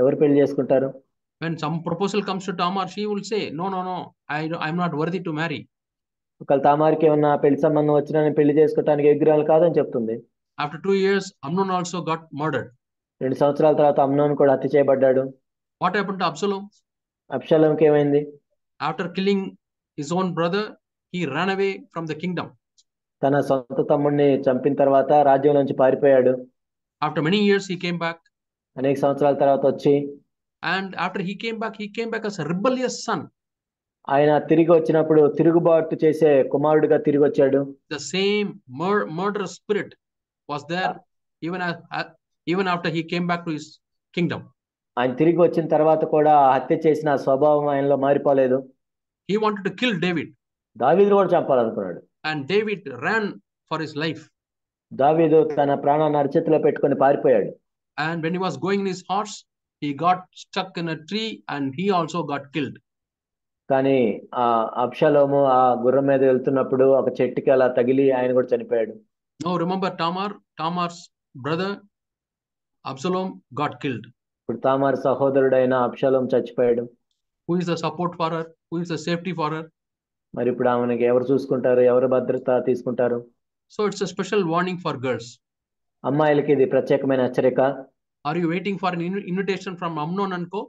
ఎవరు పెళ్లి చేసుకుంటారు? When some proposal comes to Tamar, she will say, no, I'm not worthy to marry. ఒకవేళ తామారికి ఏమన్నా పెళ్లి సంబంధం వచ్చినా నేను పెళ్లి చేసుకోవడానికి యోగ్యురాలు కాదని చెప్తుంది. After 2 years, Amnon also got murdered. 2 సంవత్సరాల తర్వాత అమ్నోను కూడా హత్య చేయబడ్డాడు. What happened to Absalom? అబ్షాలోముకి ఏమైంది? After killing his own brother, he ran away from the kingdom. తన సొంత తమ్ముడిని చంపిన తర్వాత రాజ్యం నుంచి పారిపోయాడు. After many years, he came back. అనేక సంవత్సరాల తర్వాత వచ్చి, And after he came back as a rebellious son. ఆయన తిరిగి వచ్చినప్పుడు తిరుగుబాటు చేసే కుమారుడిగా తిరిగి వచ్చాడు. The same murderous spirit was there even after he came back to his kingdom. ఆయన తిరిగి వచ్చిన తర్వాత కూడా హత్య చేసిన స్వభావం ఆయనలో మారిపోలేదు. He wanted to kill David. దావీదును కూడా చంపాలనుకున్నాడు. And David ran for his life. దావీదు తన ప్రాణాన్ని అరచేతిలో పెట్టుకొని పారిపోయాడు. And when he was going in his horse, he got stuck in a tree and he also got killed. కానీ ఆ అబ్షాలోము ఆ గుర్రం మీద వెళ్తున్నప్పుడు ఒక చెట్టుకి అలా తగిలి ఆయన కూడా చనిపోయాడు. Now remember Tamar's brother Absalom got killed. ఇప్పుడు తామారు సహోదరుడైన అబ్షాలోము చచ్చిపోయాడు. Who is the support for her? Who is the safety for her? మరి ఇప్పుడు ఆమెకి ఎవరు చూసుకుంటారు? ఎవరు భద్రత తీసుకుంటారు? So it's a special warning for girls. అమ్మాయిలకి ఇది ప్రత్యేకమైన హెచ్చరిక. Are you waiting for an invitation from Amnon and co?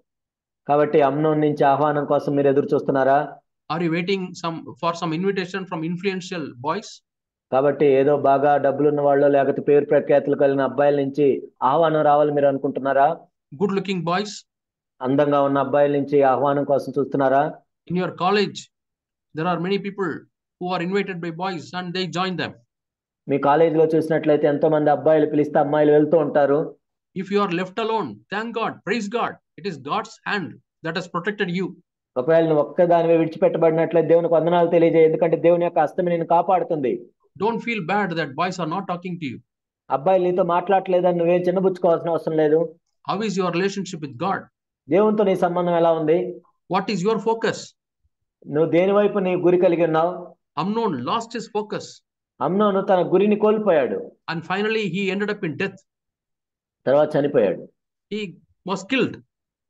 కాబట్టి అమ్నోన్ నుంచి ఆహ్వానం కోసం మీరు ఎదురు చూస్తున్నారా? Are you waiting for some invitation from influential boys? కాబట్టి ఏదో బాగా డబ్బులున్న వాళ్ళు లేకపోతే పేరు ప్రఖ్యాతులు కలిగిన అబ్బాయిల నుంచి ఆహ్వానం రావాలి మీరు అనుకుంటున్నారా? Good looking boys? అందంగా ఉన్న అబ్బాయిల నుంచి ఆహ్వానం కోసం చూస్తున్నారా? In your college, there are many people who are invited by boys and they join them. మీ కాలేజీలో చూసినట్లయితే ఎంతో మంది అబ్బాయిలు పిలిస్తే అమ్మాయిలు వెళ్తూ ఉంటారు. If you are left alone, thank God, praise God. It is God's hand that has protected you. ఒకవేళ నువ్వు ఒక్కదానివే విడిచిపెట్టబడినట్లయితే దేవునికి వందనాలు తెలియజేయి, ఎందుకంటే దేవుని యొక్క హస్తం నిన్ను కాపాడుతుంది. Don't feel bad that boys are not talking to you. అబ్బాయిలు నీతో మాట్లాడలేదని నువ్వేం చిన్నబుచ్చుకోవాల్సిన అవసరం లేదు. How is your relationship with God? దేవునితో నీ సంబంధం ఎలా ఉంది? What is your focus? నువ్వు దేని వైపు నీ గురి కలిగి ఉన్నావు? Amnon lost his focus. అమ్నోను తన గురిని కోల్పోయాడు. And finally he ended up in death. తర్వాత చనిపోయాడు. He was killed.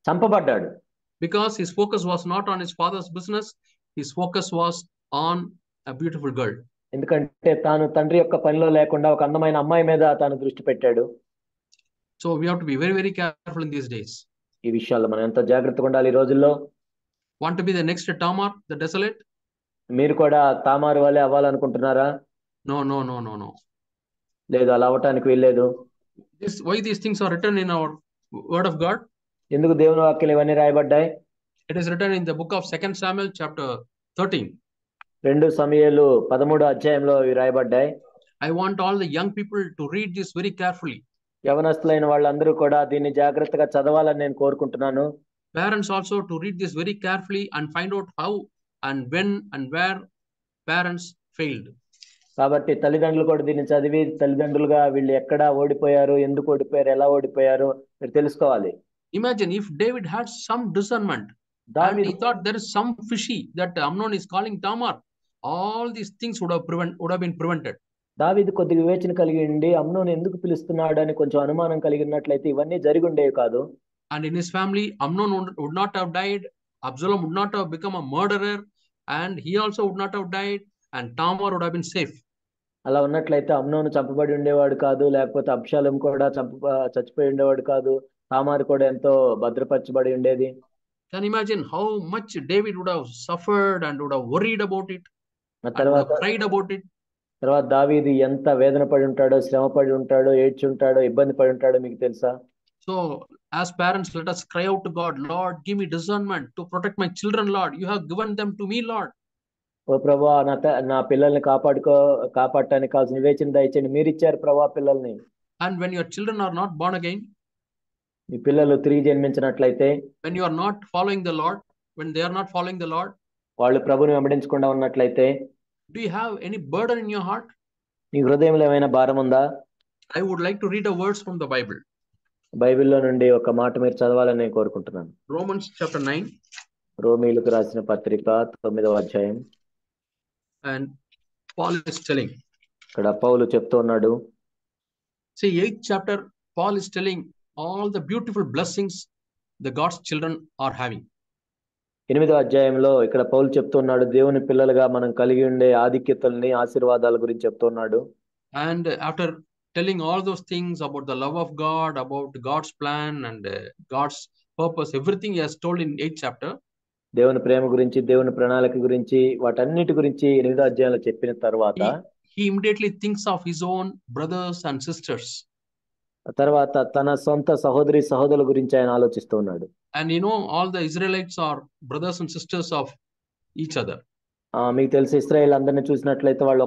చంపబడ్డాడు. Because his focus was not on his father's business. His focus was on a beautiful girl. ఎందుకంటే తాను తండ్రి యొక్క పనిలో లేకుండా ఒక అందమైన అమ్మాయి మీద తాను దృష్టి పెట్టాడు. So we have to be very, very careful in these days. ఈ విషయాల్లో మనం ఎంతో జాగ్రత్తగా ఉండాలి ఈ రోజుల్లో. Want to be the next Tamar, the desolate? మీరు కూడా తామారు వలె అవ్వాలనుకుంటున్నారా? No. లేదు, అలా అవ్వటానికి వీల్లేదు. Why these things are written in our word of God? ఎందుకు దేవుని వాక్యాలు ఇవన్నీ రాయబడ్డాయి? It is written in the book of 2 Samuel chapter 13. 2 సమూయేలు 13వ అధ్యాయంలో ఇవి రాయబడ్డాయి. I want all the young people to read this very carefully. యవనస్తులైన వాళ్ళందరూ కూడా దీన్ని జాగ్రత్తగా చదవాలని నేను కోరుకుంటున్నాను. Parents also to read this very carefully and find out how and when and where parents failed. కాబట్టి తల్లిదండ్రులు కూడా దీన్ని చదివి తల్లిదండ్రులుగా వీళ్ళు ఎక్కడ ఓడిపోయారు, ఎందుకు ఓడిపోయారు, ఎలా ఓడిపోయారు మీరు తెలుసుకోవాలి. Imagine if David had some discernment and he thought there is some fishy that Amnon is calling Tamar, all these things would have been prevented. దావీదు కొద్దిగా వివేచన కలిగి ఉండి అమ్నోను ఎందుకు పిలుస్తున్నాడు అని కొంచెం అనుమానం కలిగినట్లయితే ఇవన్నీ జరిగి ఉండేవి కాదు. And in his family, Amnon would not have died, Absalom would not have become a murderer, and he also would not have died, and Tamar would have been safe. అలా ఉన్నట్లయితే అమ్నోను చంపబడి ఉండేవాడు కాదు, లేకపోతే అబ్షాలోము కూడా చచ్చిపోయి ఉండేవాడు కాదు, తామారు కూడా ఎంతో భద్రపరచబడి ఉండేది. Can you imagine how much David would have suffered and would have worried about it, తర్వాత cried about it? తర్వాత దావీదు ఎంత వేదన పడి ఉంటాడో, శ్రమ పడి ఉంటాడో, ఏడ్చి ఉంటాడో, ఇబ్బంది పడి ఉంటాడో మీకు తెలుసా? So, as parents, let us cry out to God, Lord, give me discernment to protect my children, Lord. You have given them to me, Lord. ఓ ప్రభువా, నా పిల్లల్ని కాపాడటానికి కావాల్సిన వివేచన దయచేయండి. మీరు ఇచ్చారు ప్రభువా పిల్లల్ని. And when your children are not born again, మీ పిల్లలు తిరిగి జన్మించినట్లయితే, when you are not following the Lord, when they are not following the Lord, వాళ్ళు ప్రభుని వెంబడించకుండా ఉన్నట్లయితే, do you have any burden in your heart? మీ హృదయంలో ఏమైనా భారం ఉందా? I would like to read a verse from the Bible. బైబిల్లో నుండి ఒక మాట మీరు చదవాలని నేను కోరుకుంటున్నాను. Romans chapter 9. రోమీయులకు రాసిన పత్రిక 9వ అధ్యాయం. And Paul is telling. ఇక్కడ పౌలు చెప్తూ ఉన్నాడు. See, 8th chapter, Paul is telling all the beautiful blessings the God's children are having. 8వ అధ్యాయంలో ఇక్కడ పౌలు చెప్తున్నాడు, దేవుని పిల్లలుగా మనం కలిగి ఉండే ఆధిక్యతల్ని, ఆశీర్వాదాల గురించి చెప్తున్నాడు. And after telling all those things about the love of God, about God's plan and God's purpose, everything he has told in 8th chapter. దేవుని ప్రేమ గురించి, దేవుని ప్రణాళిక గురించి, వాటన్నిటి గురించి 8వ అధ్యాయంలో చెప్పిన తర్వాత he immediately thinks of his own brothers and sisters. తర్వాత తన సొంత సహోదరి సహోదరుల గురించి ఆయన ఆలోచిస్తూ ఉన్నాడు. And you know, all the Israelites are brothers and sisters of each other. మీకు తెలిసి ఇశ్రాయేల్ అందరిని చూసినట్లయితే వాళ్ళు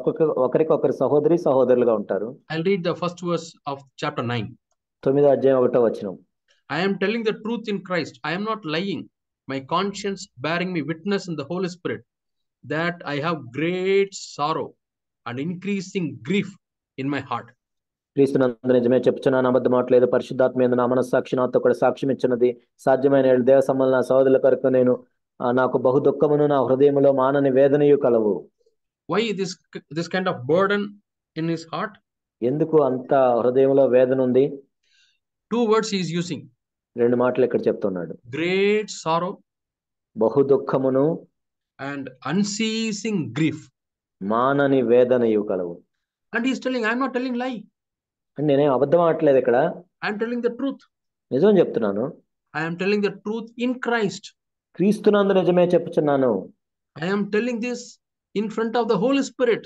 ఒకరికొకరు సహోదరి సహోదరులుగా ఉంటారు. I'll read the first verse of chapter 9. 9వ అధ్యాయం 1వ వచనం. I am telling the truth in Christ. I am not lying. My conscience bearing me witness in the Holy Spirit that I have great sorrow and increasing grief in my heart. క్రీస్తునందు నిజమే చెప్తున్నాను, అబద్ధమాట్లేదు. పరిశుద్ధాత్మ యందు నా మనస్సాక్షి నాతో కూడా సాక్ష్యం ఇచ్చినది. సాధ్యమైన దేవ సంబంధ సహోదరుల కొరకు నాకు బహు దుఃఖమును నా హృదయములో మానని వేదనయు కలవు. Why this kind of burden in his heart? ఎందుకు అంత హృదయంలో వేదన ఉంది? 2 words he is using. 2 మాటలు ఇక్కడ చెప్తున్నాడు. Great sorrow, బహు దుఃఖమును, and unceasing grief. మానని వేదనయు కలవు. And he is telling, I am not telling lie. అంటే నేనేం అబద్ధం ఆడట్లేదు ఇక్కడ. I am telling the truth. నిజం చెప్తున్నాను. I am telling the truth in Christ. క్రీస్తునందు నిజమే చెప్తున్నాను. I am telling this in front of the Holy Spirit.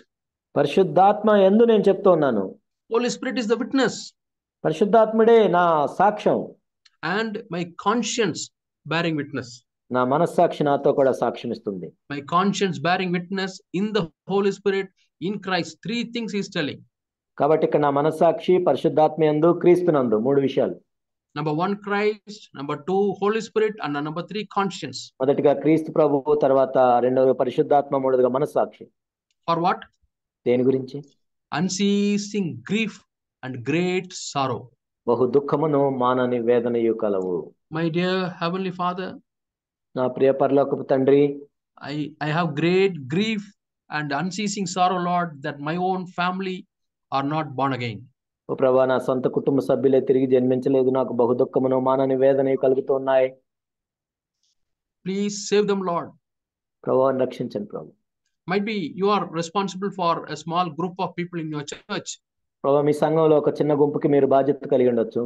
పరిశుద్ధాత్మ యందు నేను చెప్తూ ఉన్నాను. Holy Spirit is the witness. పరిశుద్ధాత్ముడే నా సాక్ష్యం. And my conscience bearing witness. నా మనస్సాక్షి నాతో కూడా సాక్ష్యం ఇస్తుంది. My conscience bearing witness in the Holy Spirit, in Christ. 3 things he is telling. కాబట్టి ఇక్కడ నా మనస్సాక్షి, పరిశుద్ధాత్మ యందు, క్రీస్తునందు 3 విషయాలు. Number 1 Christ, number 2 Holy Spirit, and number 3 conscience. మొదటిగా క్రీస్తు ప్రభువు, తర్వాత రెండవది పరిశుద్ధాత్మ, మూడవదిగా మనస్సాక్షి. For what? దేని గురించి? Unceasing grief and great sorrow. బహు దుఃఖమును, మానని వేదనయు కలవు. My dear Heavenly Father, నా ప్రియ పరలోకపు తండ్రి, I have great grief and unceasing sorrow, Lord, that my own family are not born again. ఓ ప్రభువా, నా సొంత కుటుంబ సభ్యులే తిరిగి జన్మించలేదు. నాకు బహు దుఃఖమును, మానని వేదనయు కలుగుతున్నాయి. Please save them, Lord. ప్రభువాని రక్షించండి ప్రభు. Might be you are responsible for a small group of people in your church. ప్రభువా, మీ సంఘంలో ఒక చిన్న గుంపుకి మీరు బాధ్యత కలిగి ఉండొచ్చు.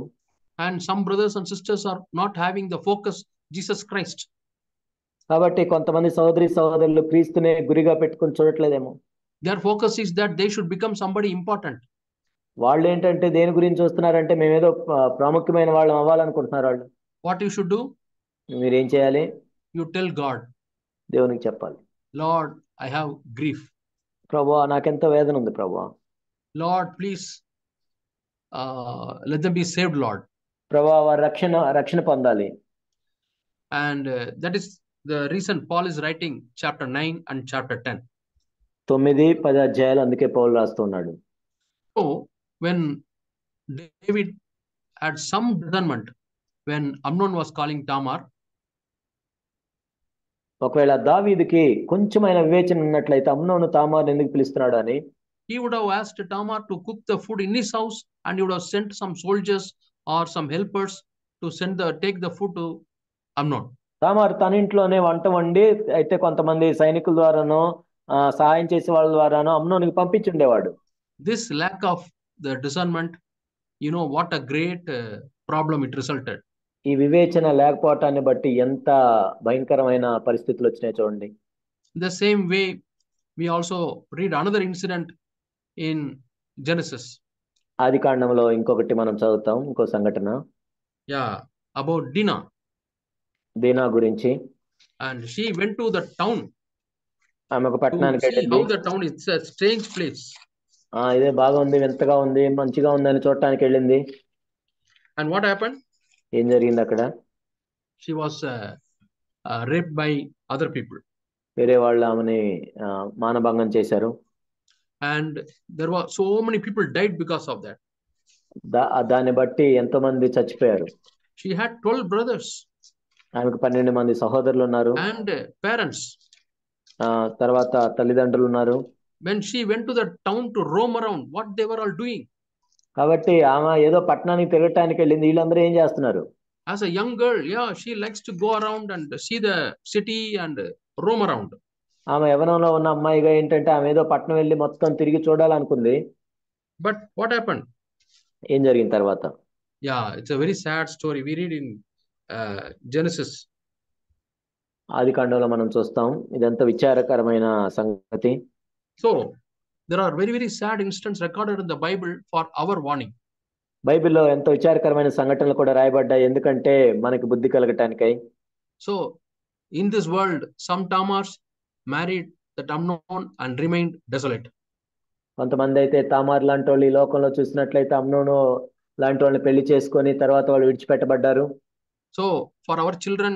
And some brothers and sisters are not having the focus Jesus Christ. కాబట్టి కొంతమంది సహోదరి సహోదరులు క్రీస్తునే గురిగా పెట్టుకుని చూడట్లేదేమో. Their focus is that they should become somebody important. వాళ్ళు ఏంటంటే దేని గురించి చూస్తున్నారంటే మేమేదో ప్రాముఖ్యమైన వాళ్ళం అవ్వాలనుకుంటున్నారు వాళ్ళు. What you should do? మీరేం చేయాలి? You tell God, దేవునికి చెప్పాలి, Lord, I have grief. ప్రభువా, నాకెంత వేదన ఉంది ప్రభువా. Lord, please let them be saved, Lord. ప్రభువా, వారు రక్షణ పొందాలి. And that is the reason Paul is writing chapter 9 and chapter 10. 9-10 అధ్యాయాలు అందుకే పౌలు రాస్తున్నాడు. So when David had some discernment, when Amnon was calling Tamar, ఒకవేళ దావీదుకి కొంచెమైన వివేచన ఉన్నట్లయితే అమ్నోను తామారుని ఎందుకు పిలుస్తున్నాడు అని, he would have asked Tamar to cook the food in his house, and he would have sent some soldiers or some helpers to take the food to Amnon. తామారు తన ఇంట్లోనే వంట వండి అయితే కొంతమంది సైనికుల ద్వారానో సహాయం చేసే వాళ్ళ ద్వారానో అమ్నోనికి పంపించుండేవాడు. This lack of the discernment, you know what a great problem it resulted. ఈ వివేచన లేకపోవటాన్ని బట్టి ఎంత భయంకరమైన పరిస్థితులు వచ్చినాయి చూడండి. The same way we also read another incident in Genesis. ఆది కాండంలో ఇంకొకటి మనం చదువుతాం, ఇంకో సంఘటన Yeah, about Dinah. దీనా గురించి. And she went to the town ఆమె ఒక to పట్టణానికి see వెళ్ళింది. how the town is a strange place. ఇదే బాగుంది, వింతగా ఉంది, మంచిగా ఉంది అని చూడటానికి వెళ్ళింది. And what happened? ఏం జరిగింది అక్కడ? She was raped by other people. వేరే వాళ్ళు ఆమెని మానభంగం చేశారు. And there were so many people died because of that. దాన్ని బట్టి ఎంతో మంది చచ్చిపోయారు. She had 12 brothers. ఆమెకు 12 మంది సహోదరులు ఉన్నారు. And parents. తర్వాత తల్లిదండ్రులు ఉన్నారు. When she went to the town to roam around, what they were all doing? కాబట్టి ఆమె ఏదో పట్టణానికి తిరగటానికి వెళ్ళింది. వీళ్ళందరూ ఏం చేస్తున్నారు? As a young girl, yeah, she likes to go around and see the city and roam around. ఆమె యవ్వనంలో ఉన్న అమ్మాయిగా ఏంటంటే ఆమె ఏదో పట్టణం వెళ్ళి మొత్తం తిరిగి చూడాలనుకుంది. But what happened? ఏం జరిగిన తర్వాత? Yeah, it's a very sad story. We read in Genesis. ఆది కాండంలో మనం చూస్తాం. ఇదంతా విచారకరమైన సంగతి. So there are very, very sad incidents recorded in the Bible for our warning. బైబిల్లో ఎంతో విచారకరమైన సంఘటనలు కూడా రాయబడ్డాయి, ఎందుకంటే మనకి బుద్ధి కలగటానికై. So in this world, some Tamars married that Amnon and remained desolate. కొంతమంది అయితే తామార్ లాంటి వాళ్ళు ఈ లోకంలో చూసినట్లయితే అమ్నోను లాంటి వాళ్ళని పెళ్లి చేసుకొని తర్వాత వాళ్ళు విడిచిపెట్టబడ్డారు. So for our children,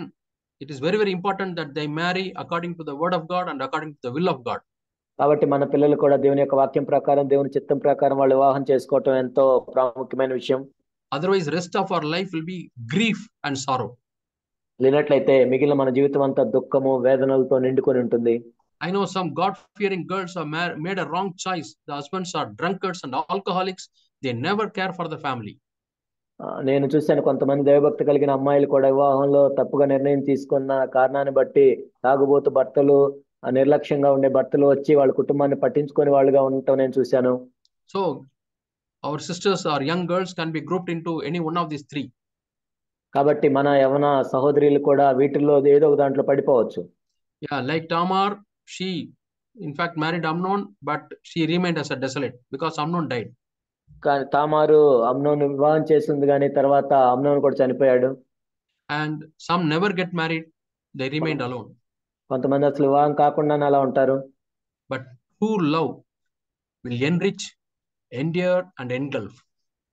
it is very, very important that they marry according to the word of God and according to the will of God. కాబట్టి మన పిల్లలు కూడా దేవుని యొక్క వాక్యం ప్రకారం, దేవుని చిత్తం ప్రకారం వాళ్ళు వివాహం చేసుకోవటం ఎంతో ప్రాముఖ్యమైన విషయం. Otherwise, rest of our life will be grief and sorrow. లేనట్లయితే మిగిలిన మన జీవితం అంతా దుఃఖము, వేదనలతో నిండుకొని ఉంటుంది. I know some God-fearing girls have made a wrong choice. The husbands are drunkards and alcoholics. They never care for the family. నేను చూశాను కొంతమంది దైవభక్తి కలిగిన అమ్మాయిలు కూడా వివాహంలో తప్పుగా నిర్ణయం తీసుకున్న కారణాన్ని బట్టి తాగుబోతు భర్తలు, నిర్లక్ష్యంగా ఉండే భర్తలు వచ్చి వాళ్ళ కుటుంబాన్ని పట్టించుకొని వాళ్ళుగా ఉండటం నేను చూశాను. So our sisters or young girls can be grouped into any one of these three. కాబట్టి మన యవన సహోదరులు కూడా వీటిల్లో ఏదో ఒక దాంట్లో పడిపోవచ్చు. Yeah, like Tamar, she in fact married Amnon, but she remained as a desolate because Amnon died. కానీ తామారు అమ్నోను వివాహం చేసింది, కానీ తర్వాత అమ్నోను కూడా చనిపోయాడు. And some never get married, they remained alone. కొంతమంది అసలు వివాహం కాకుండానే అలా ఉంటారు. But true love will enrich, endure and engulf.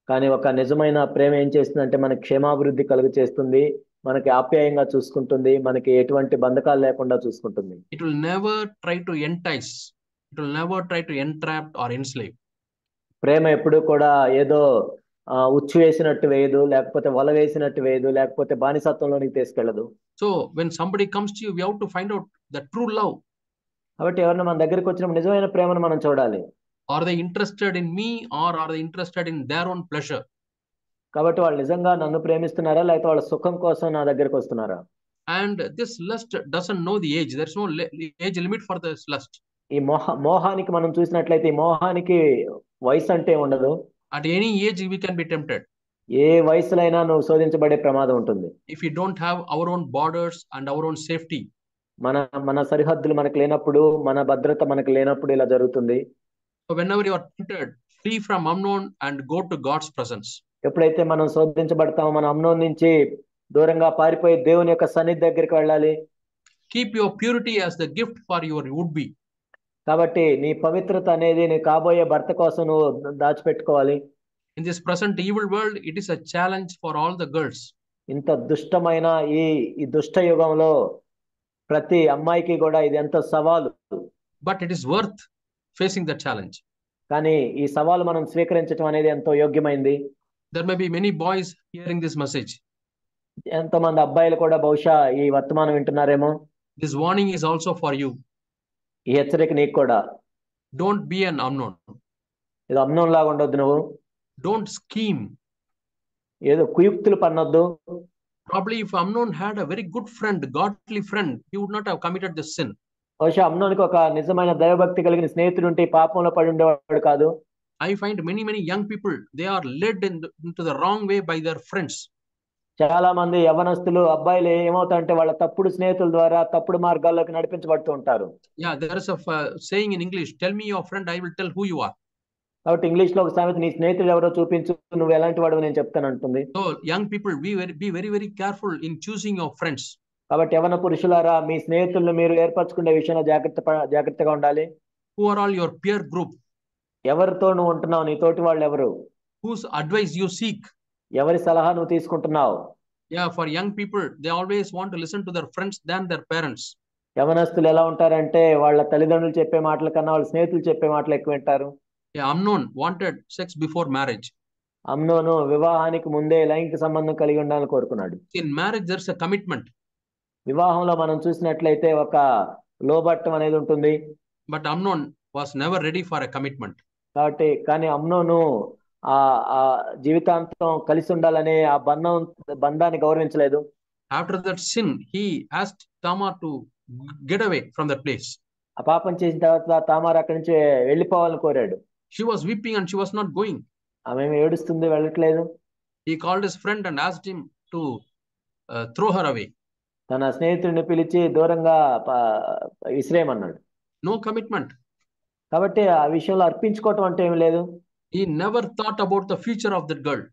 కానీ ఒక నిజమైన ప్రేమ ఏం చేస్తుందంటే మనకి క్షేమాభివృద్ధి కలుగు చేస్తుంది, మనకి ఆప్యాయంగా చూసుకుంటుంది, మనకి ఎటువంటి బంధకాలు లేకుండా చూసుకుంటుంది. It will never try to entice, it will never try to entrap or enslave. ప్రేమ ఎప్పుడు కూడా ఏదో ఉచ్చు వేసినట్టు వేయదు, లేకపోతే వల వేసినట్టు వేయదు, లేకపోతే బానిసత్వంలోనికి తీసుకెళ్ళదు. So when somebody comes to you, we have to find out the true love. కాబట్టి ఎవరైనా మన దగ్గరికి వచ్చినప్పుడు నిజమైన ప్రేమను మనం చూడాలి. Are they interested in me or are they interested in their own pleasure? కాబట్టి వాళ్ళు నిజంగా నన్ను ప్రేమిస్తున్నారా, లేకపోతే వాళ్ళ సుఖం కోసం నా దగ్గరికి వస్తున్నారా? And this lust doesn't know the age. There's no age limit for this lust. ఈ మోహానికి మనం చూసినట్లయితే ఈ మోహానికి వయసు అంటే ఉండదు. At any age we can be tempted. ఏ వయసులైనా నువ్వు శోధించబడే ప్రమాదం ఉంటుంది. If we don't have our own borders and our own safety. మన సరిహద్దులు మనకు లేనప్పుడు, మన భద్రత మనకు లేనప్పుడు ఇలా జరుగుతుంది. So whenever you are tempted, flee from Amnon and go to God's presence. ఎప్పుడైతే మనం శోధించబడతామో మన అమ్నోన్ నుంచి దూరంగా పారిపోయి దేవుని యొక్క సన్నిధి దగ్గరికి వెళ్ళాలి. Keep your purity as the gift for your would-be. కాబట్టి నీ పవిత్రత అనేది నీ కాబోయే భర్త కోసం నువ్వు దాచిపెట్టుకోవాలి. In this present evil world, it is a challenge for all the girls. ఇంత దుష్టమైన ఈ దుష్ట యుగంలో ప్రతి అమ్మాయికి కూడా ఇది ఎంత సవాలు. But it is worth facing the challenge. కానీ ఈ సవాలు మనం స్వీకరించడం అనేది ఎంతో యోగ్యమైంది. There may be many boys hearing this message. ఎంతమంది అబ్బాయిలు కూడా బహుశా ఈ వర్తమానం వింటున్నారేమో. This warning is also for you. ఈ హెచ్చరిక నీకు కూడా. Don't be an Amnon. ఏదో అమ్నోన్ లాగా ఉండొద్దు నువ్వు. Don't scheme. ఏదో కుయుక్తులు పన్నొద్దు. Probably if Amnon had a very good friend, godly friend, he would not have committed this sin. బహుశా అమ్నోనికి ఒక నిజమైన దైవభక్తి కలిగిన స్నేహితుడు ఉంటే పాపంలో పడి ఉండేవాడు కాదు. I find many young people, they are led into the wrong way by their friends. చాలా మంది యవ్వనస్తులు అబ్బాయిలు ఏమవుతారంటే వాళ్ళ తప్పుడు స్నేహితుల ద్వారా తప్పుడు మార్గాల్లోకి నడిపించబడుతూ ఉంటారు. Yeah, there is a saying in English, tell me your friend, I will tell who you are. కాబట్టి ఇంగ్లీష్ లో ఒక సామెత, నీ స్నేహితుడు ఎవరో చూపించు, నువ్వు ఎలాంటి వాడు నేను చెప్తాను అంటుంది. So young people, be very careful in choosing your friends. కాబట్టి యవన పురుషులారా, మీ స్నేహితులను మీరు ఏర్పరచుకునే విషయంలో జాగ్రత్తగా ఉండాలి. Who are all your peer group? ఎవరితో నువ్వు ఉంటున్నావు, నీ తోటి వాళ్ళు ఎవరు? Whose advice you seek? ఎవరి సలహా నువ్వు తీసుకుంటున్నావు? Yeah, for young people, they always want to listen to their friends than their parents. యవనస్తులు ఎలా ఉంటారంటే వాళ్ళ తల్లిదండ్రులు చెప్పే మాటల కన్నా వాళ్ళ స్నేహితులు చెప్పే మాటలు ఎక్కువ వింటారు. Yeah, Amnon wanted sex before marriage. అమ్నోను వివాహానికి ముందే లైంగిక సంబంధం కలిగి ఉండాలని కోరుకున్నాడు. In marriage, there's a commitment. వివాహంలో మనం చూసినట్లయితే ఒక లోబట్టం అనేది ఉంటుంది. But Amnon was never ready for a commitment. కాబట్టి కానీ అమ్నోను ఆ ఆ జీవితాంతం కలిసి ఉండాలనే ఆ బంధాన్ని గౌరవించలేదు. After that sin, he asked Tamar to get away from that place. ఆ పాపం చేసిన తర్వాత తామార్ అక్కడి నుంచి వెళ్ళిపోవాలని కోరాడు. She was weeping and she was not going. ఆమె ఏడుస్తుంది, వెళ్ళట్లేదు. He called his friend and asked him to throw her away. తన స్నేహితుడిని పిలిచి దూరంగా విసిరేయమన్నాడు. No commitment. కాబట్టి ఆ విషయంలో అర్పించుకోవటం అంటే ఏమి లేదు. He never thought about the future of that girl.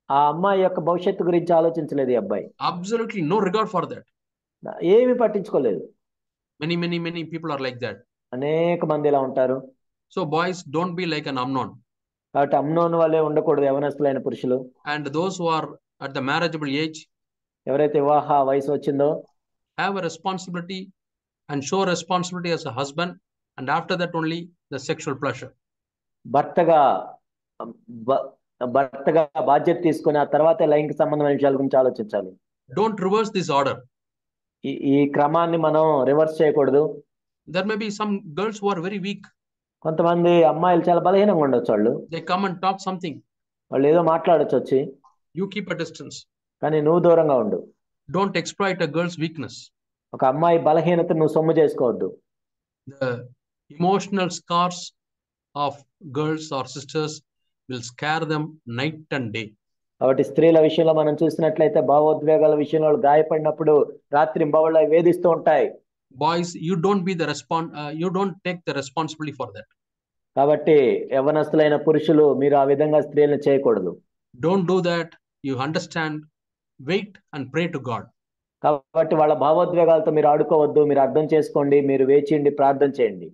ఆ అమ్మాయి యొక్క భవిష్యత్తు గురించి ఆలోచించలేదు ఈ అబ్బాయి. Absolutely no regard for that. ఏమి పట్టించుకోలేదు. Many people are like that. అనేక మంది ఇలా ఉంటారు. So boys, don't be like an Amnon. కాబట్టి అమ్నోను వల్లే ఉండకూడదు యవనస్తులైన పురుషులు. And those who are at the marriageable age, ఎవరైతే వివాహ వయసు వచ్చిందో, have a responsibility and show responsibility as a husband, and after that only the sexual pleasure. భర్తగా బాధ్యత తీసుకొని ఆ తర్వాత లైంగిక సంబంధమైన విషయాల గురించి ఆలోచించాలి. Don't reverse this order. ఈ క్రమాన్ని మనం రివర్స్ చేయకూడదు. There may be some girls who are very weak. కొంతమంది అమ్మాయిలు చాలా బలహీనంగా ఉండొచ్చు. వాళ్ళు They come and talk something. వాళ్ళు ఏదో మాట్లాడొచ్చు వచ్చి. You keep a distance. కానీ నువ్వు దూరంగా ఉండు. Don't exploit a girl's weakness. ఒక అమ్మాయి బలహీనత నువ్వు సొమ్ము చేసుకోవద్దు. The emotional scars of girls or sisters will scare them night and day. కాబట్టి స్త్రీల విషయంలో మనం చూసినట్లయితే భావోద్వేగాల విషయంలో గాయపడినప్పుడు రాత్రింబవళ్ళు వేధిస్తూ ఉంటాయి. Boys, you don't take the responsibility for that. కాబట్టి యవనస్తులైన పురుషులు మీరు ఆ విధంగా స్త్రీలను చేయకూడదు. Don't do that. You understand, wait and pray to God. కాబట్టి వాళ్ళ భావోద్వేగాలతో మీరు ఆడుకోవద్దు. మీరు అర్థం చేసుకోండి, మీరు వేచియండి, ప్రార్థన చేయండి.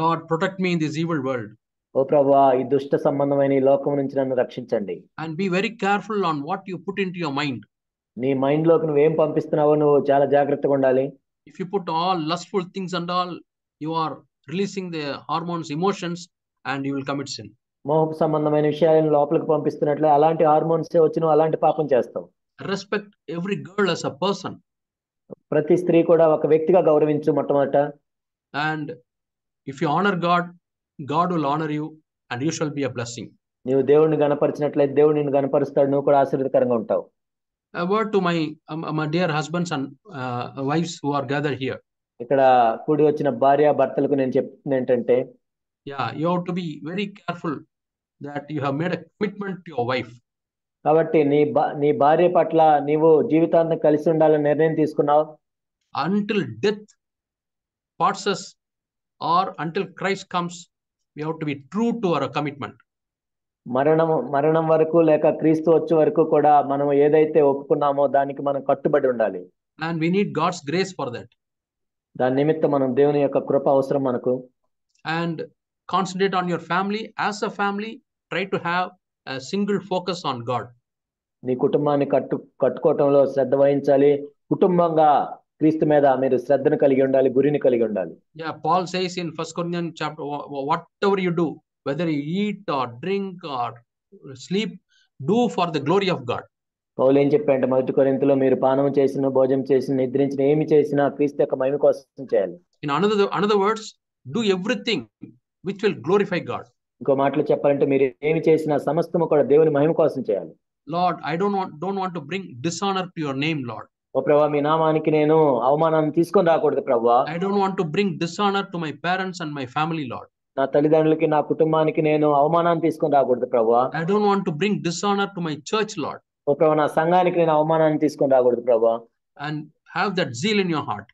Lord, protect me in this evil world. ఓ ప్రభువా, ఈ దుష్ట సంబంధమైన ఈ లోకం నుంచి నన్ను రక్షించండి. And be very careful on what you put into your mind. నీ మైండ్ లోకి నువ్వేం పంపిస్తున్నావో నువ్వు చాలా జాగ్రత్తగా ఉండాలి. If you put all lustful things and all, you are releasing the hormones, emotions, and you will commit sin. మోహపు సంబంధమైన విషయాలను లోపలికి పంపిస్తున్నట్లే అలాంటి హార్మోన్స్ వచ్చి నువ్వు అలాంటి పాపం చేస్తావు. Respect every girl as a person. ప్రతి స్త్రీ కూడా ఒక వ్యక్తిగా గౌరవించు మొట్టమొదట. And if you honor God, God will honor you and you shall be a blessing. నీవు దేవుడిని గణపరిచినట్లయితే దేవుడు నిన్ను గణపరుస్తాడు, నువ్వు కూడా ఆశీర్వాదకరంగా ఉంటావు. A word to my dear husbands and wives who are gathered here. ఇక్కడ కూడి వచ్చిన భార్య భర్తలకు నేను చెప్తుంది ఏంటంటే, you have to be very careful that you have made a commitment to your wife. కాబట్టి నీ భార్య పట్ల నీవు జీవితాంతం కలిసి ఉండాలని నిర్ణయం తీసుకున్నావు. Until death parts us or until Christ comes, we have to be true to our commitment. మరణం వరకు లేక క్రీస్తు వచ్చే వరకు కూడా మనం ఏదైతే ఒప్పుకున్నామో దానికి మనం కట్టుబడి ఉండాలి. And we need God's grace for that. దాని నిమిత్తం మనం దేవుని యొక్క కృప అవసరం మనకు. And concentrate on your family. As a family, try to have a single focus on God. నీ కుటుంబాన్ని కట్టుకోవటంలో శ్రద్ధ వహించాలి. కుటుంబంగా క్రీస్తు మీద మీరు శ్రద్ధను కలిగి ఉండాలి, గురిని కలిగి ఉండాలి. Yeah, Paul says in 1 Corinthians chapter, whatever you do, whether you eat or drink or sleep, do for the glory of God. పౌలు ఏం చెప్పాడంటే 1 కొరింథీలో మీరు పానం చేసిన, భోజనం చేసిన, నిద్రించిన, ఏమి చేసినా క్రీస్తు యొక్క మహిమ కోసం చేయాలి. In another words, do everything which will glorify God. ఇంకో మాటలో చెప్పాలంటే మీరు ఏమి చేసినా సమస్తము కూడా దేవుని మహిమ కోసం చేయాలి. Lord, I don't want to bring dishonor to your name, Lord. ఓ ప్రభువా, మీ నామానికి నేను అవమానాన్ని తీసుకొని రాకూడదు ప్రభువా. I don't want to bring dishonor to my parents and my family, Lord. నా తల్లిదండ్రులకి, నా కుటుంబానికి నేను అవమానాన్ని తీసుకొని రాకూడదు ప్రభువా. I don't want to bring dishonor to my church, Lord. ఓ ప్రభువా, నా సంఘానికి నేను అవమానాన్ని తీసుకొని రాకూడదు ప్రభువా. And have that zeal in your heart.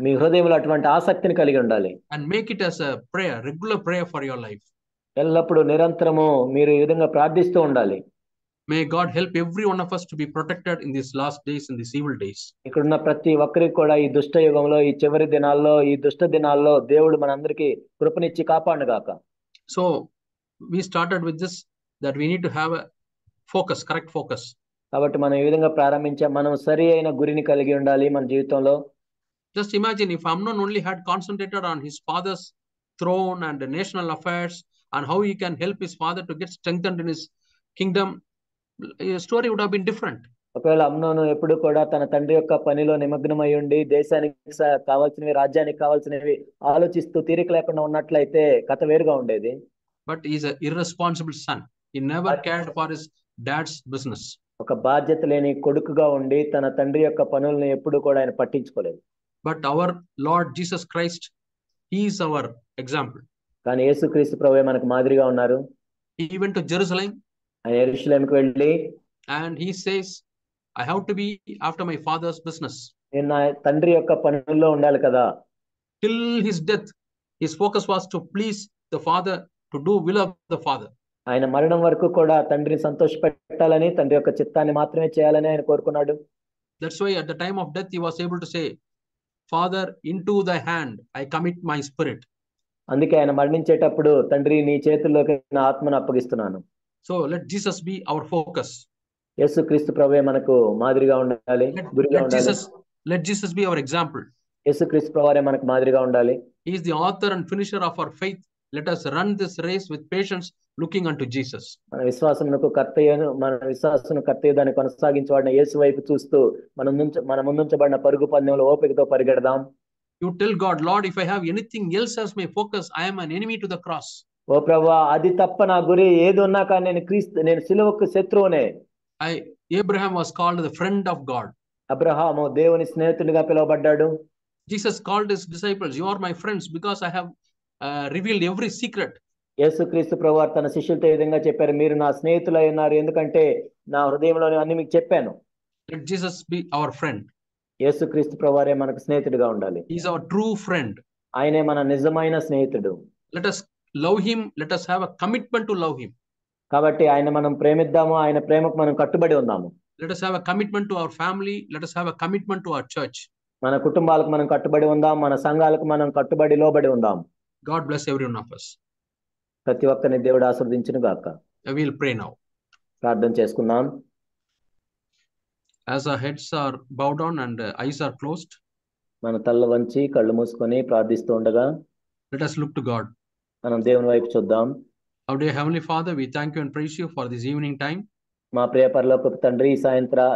మీ హృదయంలో అటువంటి ఆసక్తిని కలిగి ఉండాలి. And make it as a prayer, regular prayer for your life. ఎల్లప్పుడూ నిరంతరము మీరు ఈ విధంగా ప్రార్థిస్తూ ఉండాలి. May God help every one of us to be protected in these last days, in these evil days. ఇక్కడున్న ప్రతి ఒక్కరికి కూడా ఈ దుష్ట యుగంలో, ఈ చివరి దినాల్లో, ఈ దుష్ట దినాల్లో దేవుడు మనందరికీ కృపనిచ్చి కాపాడును గాక. So we started with this, that we need to have a focus, correct focus. కాబట్టి మనం ఈ విధంగా ప్రారంభించాం. మనం సరి అయిన గురిని కలిగి ఉండాలి మన జీవితంలో. Just imagine if Amnon only had concentrated on his father's throne and the national affairs and how he can help his father to get strengthened in his kingdom, his story would have been different. ఒకవేళ అమ్నోను ఎప్పుడు కూడా తన తండ్రి యొక్క పనిలో నిమగ్నమై ఉండి దేశానికి కావాల్సినవి, రాజ్యానికి కావాల్సినవి ఆలోచిస్తూ తీరిక లేకుండా ఉన్నట్లయితే కథ వేరుగా ఉండేది. But he's an irresponsible son. He never cared for his dad's business. ఒక బాధ్యత లేని కొడుకుగా ఉండి తన తండ్రి యొక్క పనులను ఎప్పుడు కూడా ఆయన పట్టించుకోలేదు. But our Lord Jesus Christ, he is our example. కానీ యేసుక్రీస్తు ప్రభువే మనకు మాదిరిగా ఉన్నారు. He went to Jerusalem ఆయన యెరూషలేముకు వెళ్ళి and he says, I have to be after my father's business. నేను నా తండ్రి యొక్క పనుల్లో ఉండాలి కదా. Till his death, his focus was to please the father, to do will of the father. ఆయన మరణం వరకు కూడా తండ్రిని సంతోషపెట్టాలని, తండ్రి యొక్క చిత్తాన్ని మాత్రమే చేయాలని ఆయన కోరుకున్నాడు. That's why at the time of death he was able to say, Father, into thy hand I commit my spirit. అందుకే ఆయన మరణించేటప్పుడు, తండ్రి నీ చేతుల్లోకి నా ఆత్మను అప్పగిస్తున్నాను. So let Jesus be our focus. యేసుక్రీస్తు ప్రభువే మనకు మాదిరిగా ఉండాలి, గురిగా ఉండాలి. Let Jesus be our example. యేసుక్రీస్తు ప్రభువే మనకు మాదిరిగా ఉండాలి. He is the author and finisher of our faith. Let us run this race with patience, looking unto Jesus. మన విశ్వాసమునకు కర్తయ్య దాన్ని కొనసాగించబడిన యేసు వైపు చూస్తూ మన ముందుంచబడిన పరుగు పందెంలో ఓపికతో పరిగెడదాం. You tell God, Lord, if I have anything else as my focus, I am an enemy to the cross. ఓ ప్రభువా, అది తప్ప నా గురి ఏది ఉన్నా కానీ నేను సిలువకు శత్రువునే. Abraham was called the friend of God. Abraham దేవుని స్నేహితుడిగా పిలువబడ్డాడు. Jesus called his disciples, you are my friends because I have revealed every secret. యేసుక్రీస్తు ప్రభువారు తన శిష్యులతో ఈ విధంగా చెప్పారు, మీరు నా స్నేహితులై ఉన్నారు, ఎందుకంటే నా హృదయంలోని అన్ని మీకు చెప్పాను. Let Jesus be our friend. యేసుక్రీస్తు ప్రభువారే మనకు స్నేహితుడిగా ఉండాలి. He is our true friend. ఆయనే మన నిజమైన స్నేహితుడు. Let us love him. Let us have a commitment to love him. కాబట్టి ఆయన మనం ప్రేమిద్దాము, ఆయన ప్రేమకు మనం కట్టుబడి ఉందాము. Let us have a commitment to our family. Let us have a commitment to our church. మన కుటుంబాలకు మనం కట్టుబడి ఉందాం, మన సంఘాలకు మనం కట్టుబడి లోబడి ఉందాం. God bless every one of us. ప్రతి ఒక్కరిని దేవుడు ఆశీర్వదించును గాక. We will pray now. ప్రార్థన చేసుకుందాం. As our heads are bowed down and eyes are closed, మన తల్ల వంచి కళ్ళు మూసుకొని ప్రార్థిస్తూ ఉండగా let us look to God. మనం దేవుని వైపు చూద్దాం. Our dear Heavenly Father, we thank you and praise you for this evening time. మా ప్రియ పరలోకపు తండ్రి,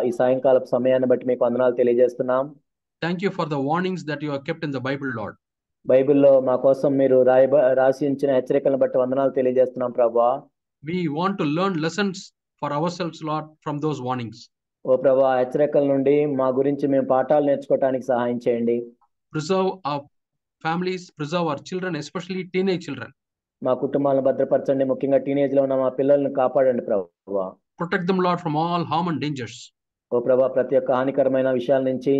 ఈ సాయంకాలపు సమయాన్ని బట్టి మీకు వందనాలు తెలియజేస్తున్నాం. Thank you for the warnings that you have kept in the Bible, Lord. బైబిల్లో మా కోసం మీరు రాసి ఉంచిన హెచ్చరికలను బట్టి వందనాలు తెలియజేస్తున్నాం ప్రభువా. We want to learn lessons for ourselves, Lord, from those warnings. ఓ ప్రభువా, హెచ్చరికల నుండి మా గురించి మేము పాఠాలు నేర్చుకోవడానికి సహాయం చేయండి. Preserve our families, preserve our children, especially teenage children. మా కుటుంబాలను భద్రపరచండి, ముఖ్యంగా టీనేజ్ లో ఉన్న మా పిల్లలను కాపాడండి ప్రభువా. Protect them, Lord, from all harm and dangers. ఓ ప్రభువా, ప్రతి ఒక్క హానికరమైన విషయాల నుంచి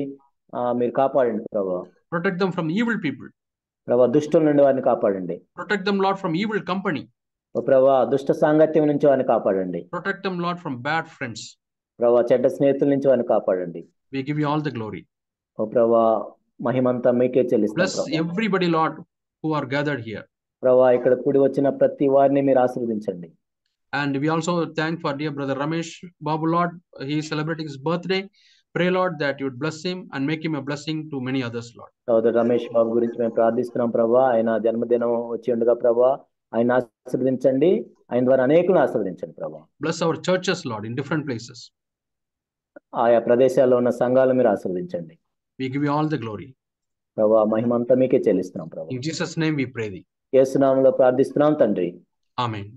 మీరు కాపాడండి ప్రభువా. Protect them from evil people. ప్రభువా, దుష్టుల నుండి వారిని కాపాడండి. Protect them, Lord, from evil company. ఓ ప్రభువా, దుష్ట సాంగత్యం నుంచి వారిని కాపాడండి. Protect them, Lord, from bad friends. ప్రభువా, చెడ్డ స్నేహితుల నుంచి వారిని కాపాడండి. We give you all the glory. ఓ ప్రభువా, మహిమంతా మీకే చెల్లిస్తాం. Bless everybody, Lord, who are gathered here. ప్రభువా, ఇక్కడ కూడి వచ్చిన ప్రతి వారిని మీరు ఆశీర్వదించండి. And we also thank for dear brother Ramesh Babu, Lord. He is celebrating his birthday. Pray, Lord, that you would bless him and make him a blessing to many others, Lord. సోదరు రమేష్ బాబు గురించి మేము ప్రార్థిస్తున్నాం ప్రభువా. ఆయన జన్మదినం వచ్చి ఉండగా ప్రభువా, ఆయన ఆశీర్వదించండి, ఆయన ద్వారా అనేకులను ఆశీర్వదించండి ప్రభువా. Bless our churches, Lord, in different places. ఆయా ప్రదేశాల్లో ఉన్న సంఘాలు మీరు ఆశీర్వదించండి. We give you all the glory. ప్రభువా, మహిమంతా మీకే చెల్లిస్తున్నాం ప్రభువా. In Jesus' name we pray thee. యేసు నామములో ప్రార్థిస్తున్నాం తండ్రి. Amen.